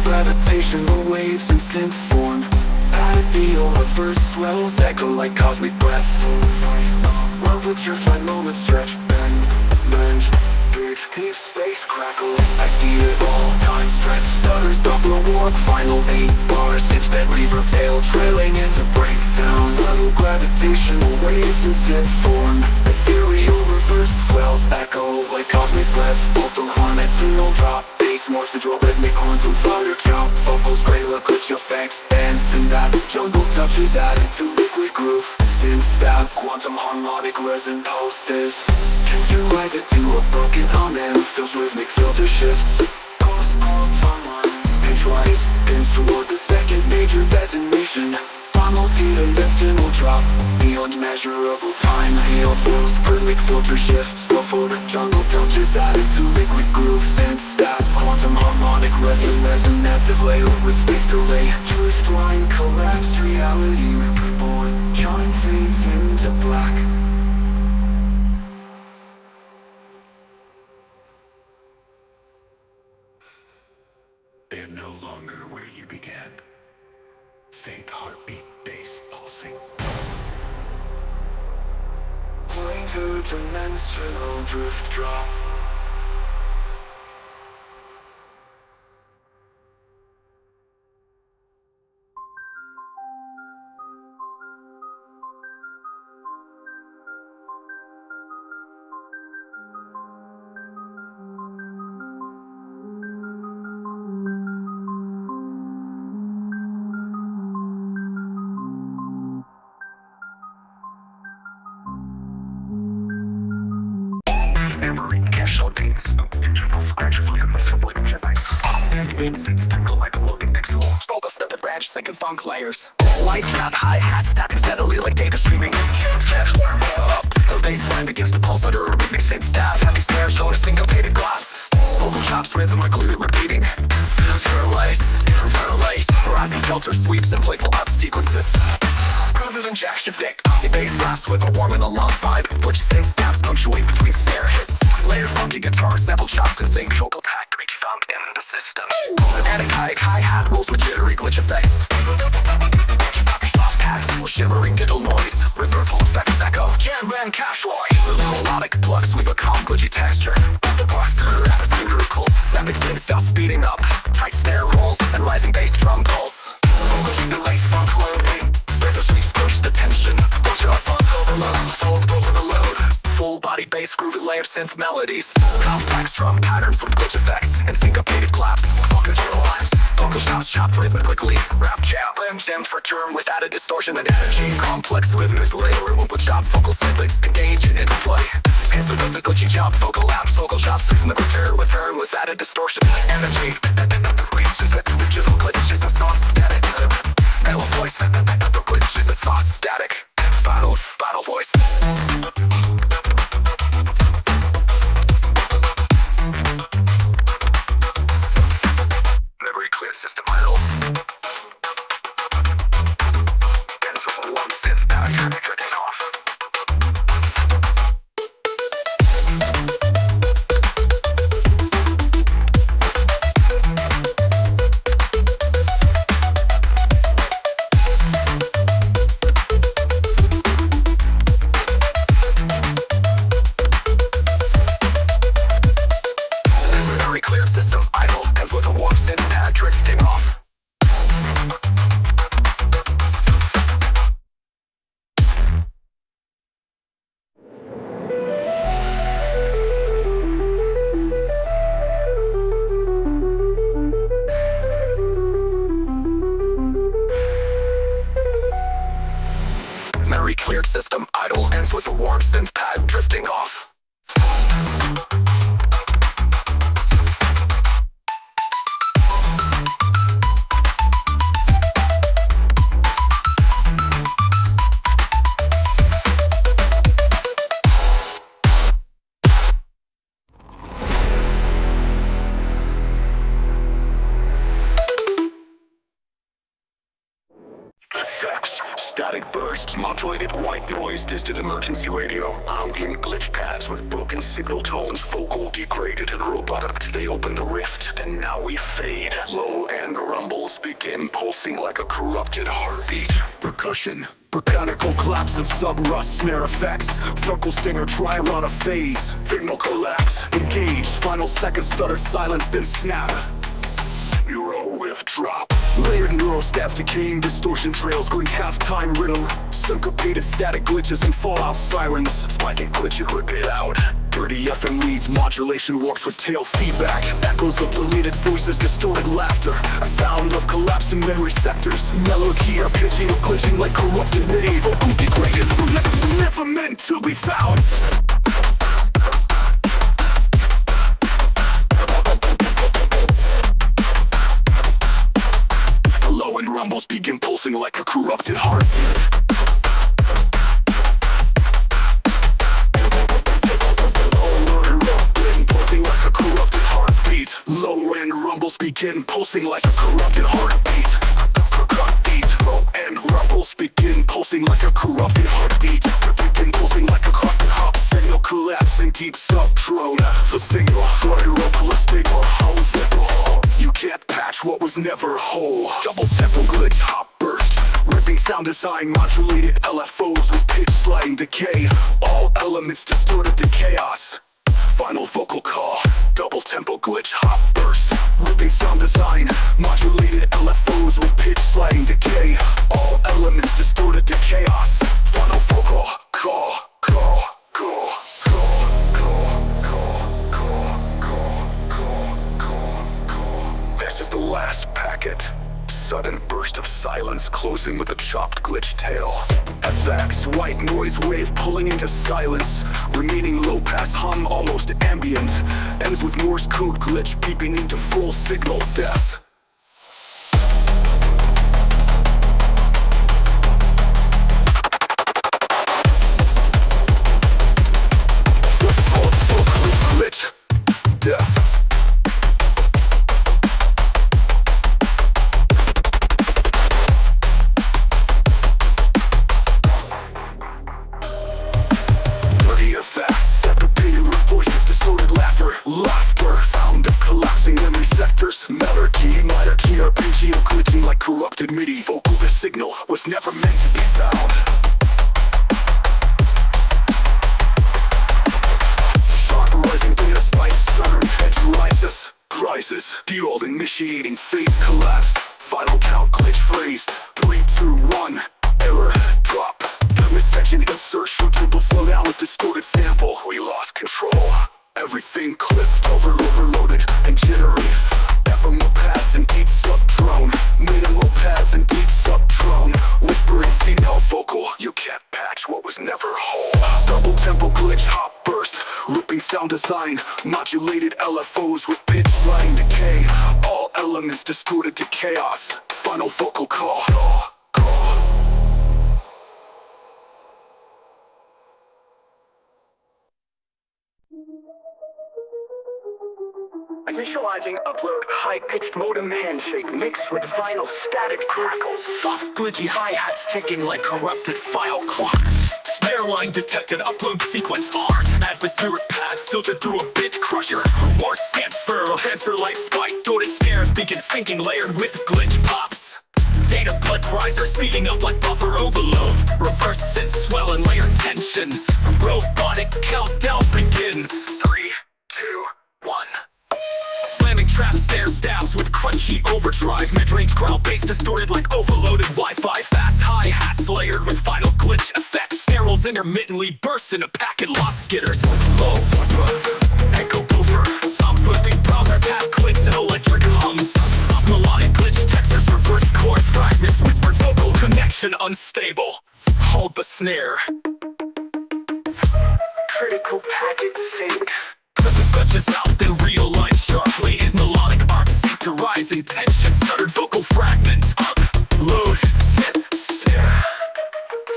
Gravitational waves in synth form. Added feel of verse swells, echo like cosmic breath. Love with your fine moment stretch, bend, big, deep space crackle. I see it all, time stretch, stutters, double warp. Final 8 bars, pitch bend, reverb, tail trailing into breakdown. Subtle gravitational waves in synth form. Ethereal reverse swells, echo like cosmic breath. Vocal harmonics, single drop. More central rhythmic quantum flutter chop. Vocals, grayla, glitch effects, dancing that jungle touches added to liquid groove. Synth stabs, quantum harmonic resin pulses. Contourize it to a broken amen. Feels rhythmic filter shifts. Pinch-wise, pins toward the second major detonation. Multi-to will drop beyond measurable time. Hail flows, rhythmic filter shifts. Slow photo jungle touches added to liquid groove. Synth stabs, quantum harmonic resonances, layer with space delay. Drift line collapse, reality reborn. Chime fades into black. They're no longer where you began. Faint heartbeat, bass pulsing. Interdimensional drift drop. Vocal snippet branch, second funk layers. Light trap, hi-hats stacking steadily like data streaming. The bassline begins to pulse under a rhythmic synth stab. Heavy snares show a syncopated glass. Vocal chops rhythmically repeating. Interlace, rising filter sweeps and playful up sequences. Rather than jack shift dick, the bass slaps with a warm and a long vibe. Butch synth stabs punctuate between snare hits. Layered funky guitar, sample chopped and sync. Vocal tag, creaky funk in the system. Organic hi-hat rolls with jittery glitch effects. Soft pads, shimmering diddle noise. Reverbal effects echo, jam band cash voice. Melodic plugs with a calm glitchy texture. The box at a finger cold. Epic synth stuff speeding up. Tight snare rolls and rising bass drum pulse. Vocal delays funk loading. Rhythm sweeps push the tension. Push it on funk overload. Fold over the load. Full body bass groovy layered synth melodies. Complex drum patterns with glitch effects and syncopated claps. Vocal lives. Vocal shots chopped rhythmically. Rap jab and jam for term with added distortion and energy. Complex rhythmic layer with chop vocal snippets engage in interplay. Hands with the glitchy chop vocal apps. Vocal chops rhythmic return with turn with added distortion energy. Digital glitches and soft static. Mellow voice. The glitches and soft static. Battle voice. Memory clear system idle. Dance with a one synth pattern drifting off. cleared system idle, ends with a warm synth pad drifting off. Effects, static bursts, modulated white noise, distant emergency radio, ambient glitch pads with broken signal tones, vocal degraded and robotic. They open the rift, and now we fade. Low end rumbles begin pulsing like a corrupted heartbeat. Percussion, mechanical claps and sub-rust snare effects. Vocal stinger try run a phase. Signal collapse, Engaged, final second stutter silence then snap. neural rift drop. Layered neural steps, decaying distortion trails, going half-time rhythm. Syncopated static glitches and fallout sirens. Spiking glitch and rip it out. Dirty FM leads, modulation warps with tail feedback. Echoes of deleted voices, distorted laughter. A sound of collapsing memory sectors. Melody pitching or glitching like corrupted MIDI. Vocal degraded, never meant to be found. Low end rumbles begin pulsing like a corrupted heartbeat. Low end rumbles begin pulsing like a corrupted heartbeat. Low end rumbles begin pulsing like a corrupted heartbeat. Begin pulsing like a corrupted heart. Signal collapsing deep subtrone. The signal ballistic or how's it? You can't patch what was never whole. Double tempo glitch hop burst. Ripping sound design, modulated LFOs with pitch sliding decay. All elements distorted to chaos. Final vocal call, double tempo glitch hop burst. Ripping sound design, modulated LFOs with pitch sliding decay. All elements distorted to chaos. Final vocal call, call, call, call. This is the last packet. Sudden burst of silence closing with a chopped glitch tail. FX, white noise wave pulling into silence. Remaining low pass hum almost ambient. Ends with Morse code glitch beeping into full signal death. Full glitch death. Laughter, sound of collapsing memory sectors. Melody, minor key arpeggio glitching like corrupted MIDI. Vocal, the signal was never meant to be found. Sharp rising data spikes, southern edge rises. Build initiating phase collapse. Final count glitch phrased. 3, 2, 1, error, drop. The section insert, shoot triple slow down with distorted sample. We lost control. Everything clipped, overloaded, and jittery. FMO pads and deep subtrone. Minimal pads and deep subtrone. Whispering female vocal. You can't patch what was never whole. Double tempo glitch hop burst. Looping sound design. Modulated LFOs with pitch sliding decay. All elements distorted to chaos. Final vocal call. Initializing upload, high-pitched modem handshake mixed with final static crackles. Soft glitchy hi-hats ticking like corrupted file clocks. Snare line detected, upload sequence art. Atmospheric paths filtered through a bit crusher. More transfer light spike. Dotted snares begin sinking layered with glitch pops. Data blood riser speeding up like buffer overload. Reverse synth swell and layer tension. Robotic countdown begins. 3, 2, 1. Slamming trap snare stabs with crunchy overdrive. Mid-range growl bass distorted like overloaded Wi-Fi. Fast hi-hats layered with final glitch effects. Snare rolls intermittently burst into packet lost skitters. Low echo boofer. Sound-proofing browser tab clicks and electric hums. Soft melodic glitch textures reverse chord fragments. Whispered vocal connection unstable. Hold the snare. Critical packet sync. Cut the touches out, then realign sharply. Hit melodic arcs, seek to rise in tension. Stuttered vocal fragment. Up, load, snip, snare.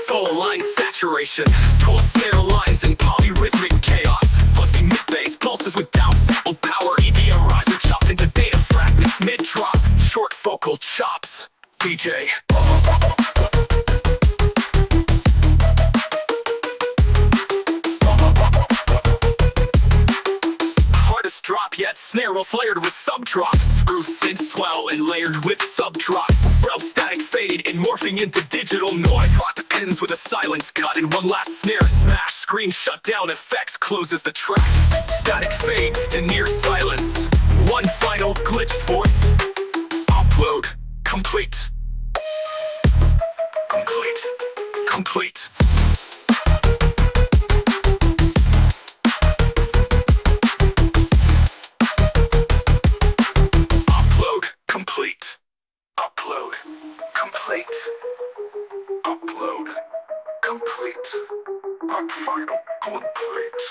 Full line saturation. Dual snare lines and polyrhythmic chaos. Fuzzy mid-bass pulses with down sample power. EDM riser chopped into data fragments. Mid-drop, short vocal chops. DJ. Hardest drop yet, snare rolls layered with sub-drops. Screw synth swell and layered with sub-drops. Bro static fade and morphing into digital noise. Rock ends with a silence cut and one last snare smash. Screen shutdown effects closes the track. Static fades to near silence. One final glitched voice. Upload complete. Complete. Complete. Upload complete. Upload Complete. Upload complete. Final complete.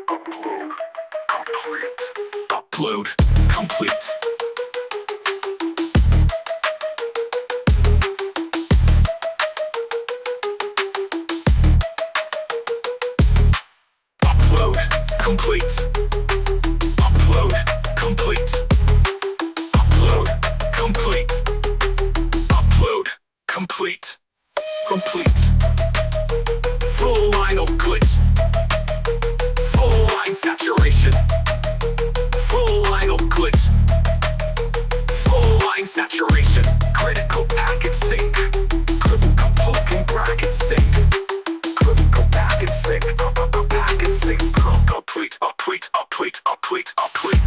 Upload complete. Upload complete. Upload complete. Upload complete. Upload complete. Upload complete. Complete. Full line of glitch. Full line saturation. Full line of glitch. Full line saturation. Critical packet sync. Critical fucking bracket sync. Critical packet sync. Packet sync. Complete. Complete. Complete. Complete. Complete.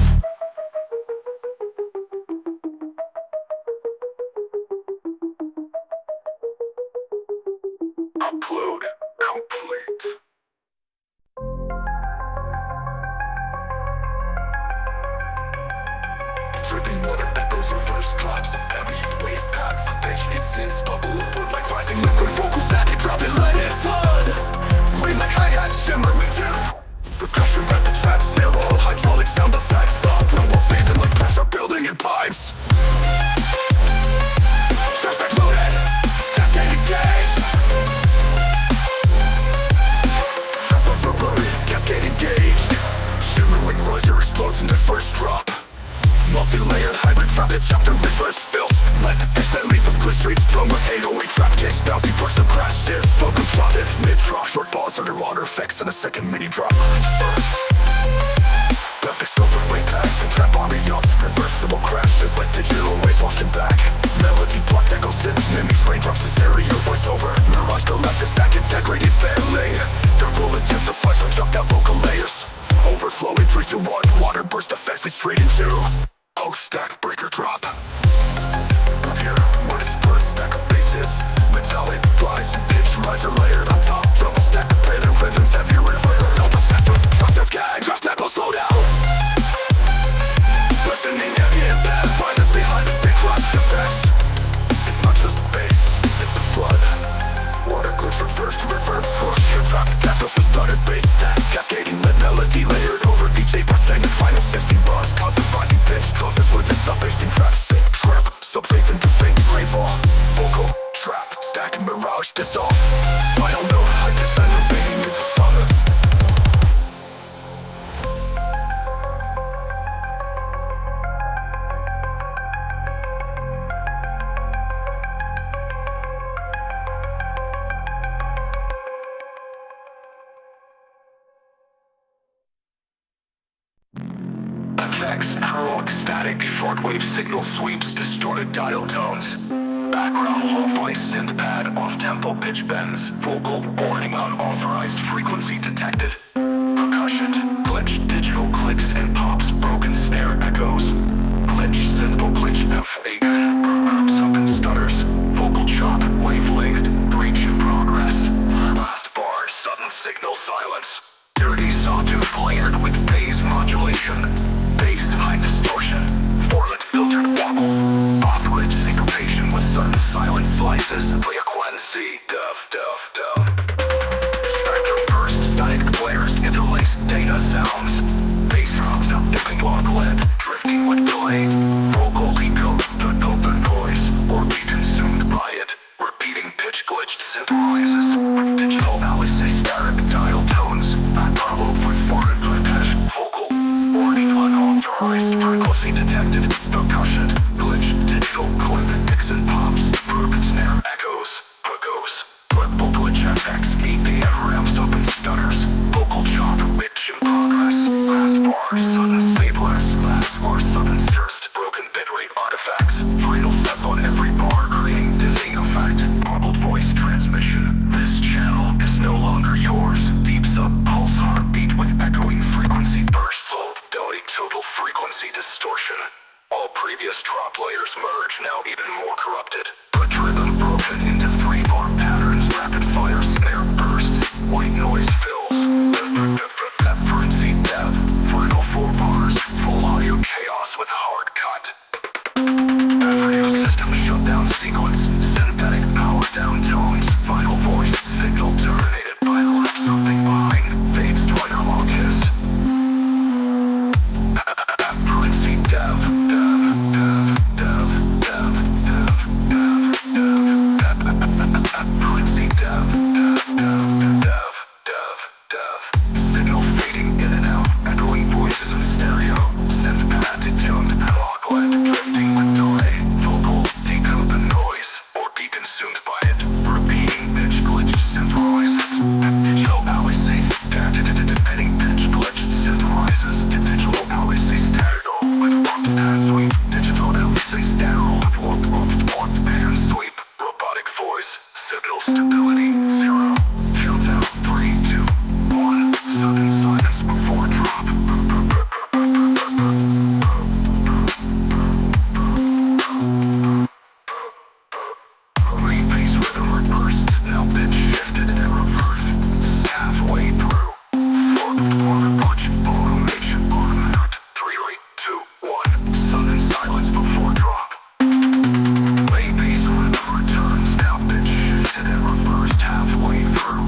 Upload complete. Dripping water echoes, reverse drops. Ambient wave paths. Passionate synths bubble upward like rising liquid vocals that can drop and let it flood. Rain like hi-hat shimmer with two. Percussion rapid trap, snare roll, hydraulic sound effects. Soft rumble fades and like pressure building in pipes. Trash back loaded, cascading gauge. Half of a road, cascading gauge. Shimmering riser explodes in the first drop. Multi-layered hybrid trap, it's chopped and reverse fills. Let that leave of glitch streets. Drum with 808 trap kicks, bouncy bursts and crashes. Spoke and plotted, mid-drop, short pause, underwater effects, and a second mini drop. Perfect silver wave packs and trap ambiance. Reversible crashes like digital waves washing back. Melody blocked echo synth mimics raindrops in stereo voiceover. Mirage collapses, stack integrity failing. Their role intensifies on jumped out vocal layers. Overflowing 3 to 1, water burst effects lead straight into post-stack breaker drop. Here, what is third stack of bases? Metallic glides and pitch riser layered on top. Drum stack of paler rhythms, heavy river. All the faster, drop dev gag, drop tempo, slow down. Listening ambient bass rises behind the big clutch effects. It's not just bass, it's a flood. Water glitch reverse to reverse swoosh. Drop capitals for started bass stacks. Cascading lead melody layered over each 8% and final 60 bars. Constant rising pitch closes with the sub-bass and trap. Sync trap, sub-fades into faint rainfall. Vocal trap, stack and mirage dissolve. Final note, high descent fading into silence. Effects, prologue, static, shortwave signal sweeps, distorted dial tones. Background lo-fi synth pad, off-tempo pitch bends. Vocal warning unauthorized frequency detected. Percussion, glitch, digital clicks and pops, broken snare echoes. Glitch, synthal glitch, F8. Perhaps up and stutters. Vocal chop, wavelength, breach in progress. Last bar, sudden signal silence. Dirty sawtooth layered with phase modulation. Bass high distortion. Forelit filtered wobble. Off-glitch syncopation with sudden silent slices. Frequency dev. Spectrum bursts, static flares, interlace data sounds. Bass drums out dipping on lead, drifting with delay. Vocal echo, the noise, or be consumed by it. Repeating pitch glitched synth rises. Digital LSA static dial tones. Unparalleled with foreign pitch. Vocal, warning unauthorized. Frequency detected. Percussion, glitch, digital clip, mix and pops. Verb snare echoes. Ripple glitch FX, EDM ramps up and stutters. Vocal chop, pitch in progress. Last bar, sudden sleepless. Last bar, sudden thirst. Broken bitrate artifacts. Final step on every bar, creating dizzying effect. Garbled voice transmission. This channel is no longer yours. Deep sub pulse heartbeat with echoing frequency bursts. Slow, delay, total frequency distortion. All previous drop layers merge, now even more corrupted. But rhythm broken into 3-bar patterns. Rapid fire snare bursts. White noise fills. Frequency dev. Final 4 bars. Full audio chaos with hard cut. Every system shutdown sequence. Synthetic power down tones. Final voice signal terminated by the left something behind. Fades to analog hiss. Frequency dev. Frequency dev. Signal fading in and out. Echoing voices in stereo. Synth pad detuned. Analog lead. Drifting with delay. Vocal decode the noise. Or be consumed by it. Repeating pitch glitch synth rises. Digital LSA. Depending pitch glitch synth rises. Digital LSA stereo. With warped pan sweep. Digital LSA stereo. With warped pan sweep. Robotic voice. Signal stability 0. Countdown 3, 2, 1. Sudden silence before drop. Main bass rhythm bursts. Now pitch shifted and reversed. Halfway through. Forward punch. Automation. Automatic. 3, 2, 1. Sudden silence before drop. Main bass rhythm returns. Now pitch shifted and reversed halfway through.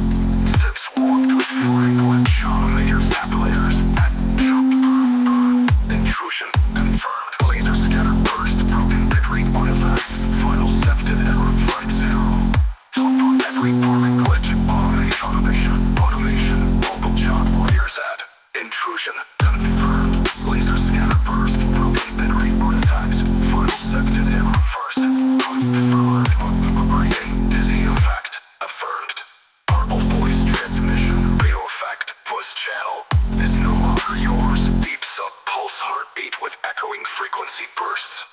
Zips warped with flying glitch. Automators, tap layers. Intrusion confirmed. Laser scatter burst. Broken bitrate artifacts. Final septed and reflect 0. Top on every forming glitch. Automation. Vocal chop layers at. Intrusion confirmed. Laser scatter burst. Broken bitrate artifacts. Final septed and reversed. Creating dizzy effect. Affirmed. Purple voice transmission. Radio effect. Voice channel is no longer yours. Deep sub pulse heartbeat with echoing frequency bursts.